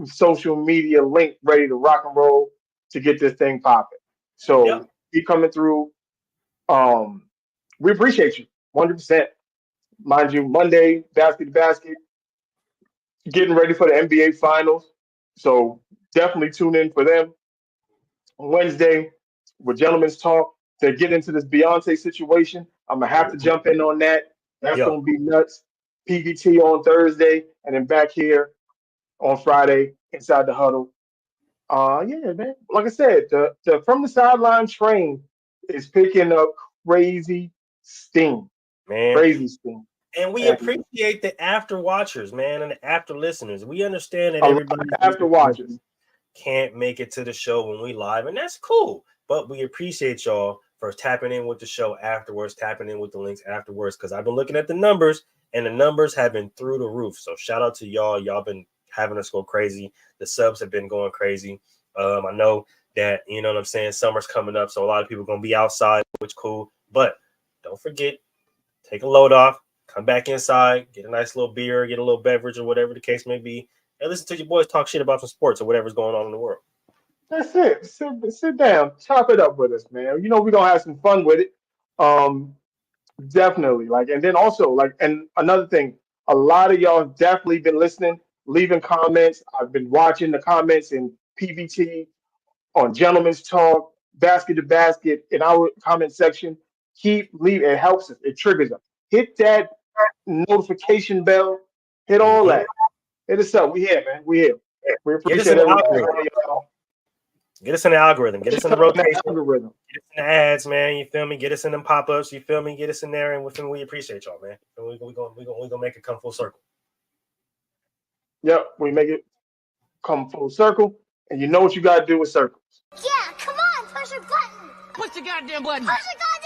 social media link ready to rock and roll to get this thing popping. So keep coming through. We appreciate you 100%. Mind you, Monday, basket to basket, getting ready for the NBA finals. So definitely tune in for them. Wednesday, with Gentlemen's Talk, to get into this Beyonce situation. I'm going to have to jump in on that. That's going to be nuts. PVT on Thursday, and then back here on Friday inside the huddle. Yeah, man. Like I said, the From the Sideline train is picking up crazy steam. Man. Crazy steam. And we appreciate the after watchers, man, and the after listeners. We understand that everybody after watchers can't make it to the show when we live, and that's cool. But we appreciate y'all for tapping in with the show afterwards, tapping in with the links afterwards, because I've been looking at the numbers, and the numbers have been through the roof. So shout out to y'all. Y'all been having us go crazy. The subs have been going crazy. I know that, you know what I'm saying, summer's coming up, so a lot of people are going to be outside, which is cool. But don't forget, take a load off, come back inside, get a nice little beer, get a little beverage or whatever the case may be, and listen to your boys talk shit about some sports or whatever's going on in the world. That's it. Sit down, chop it up with us, man. We're gonna have some fun with it. Definitely. And then also, and another thing, a lot of y'all have definitely been listening, leaving comments. I've been watching the comments in PVT on Gentlemen's Talk, Basket to Basket, in our comment section. Keep leaving. It helps us. It triggers us. Hit that notification bell. Hit all Mhm. that. Hit us up. We here, man. We here. We Get us appreciate in the every algorithm. one of y'all. Get us in the algorithm. Get us in the rotation. Algorithm. Get us in the ads, man. You feel me? Get us in them pop-ups. You feel me? Get us in there, and we appreciate y'all, man. And we gonna make it come full circle. Yep, we make it come full circle, and you know what you gotta do with circles. Yeah, come on, push your button. Push the goddamn button. Push the goddamn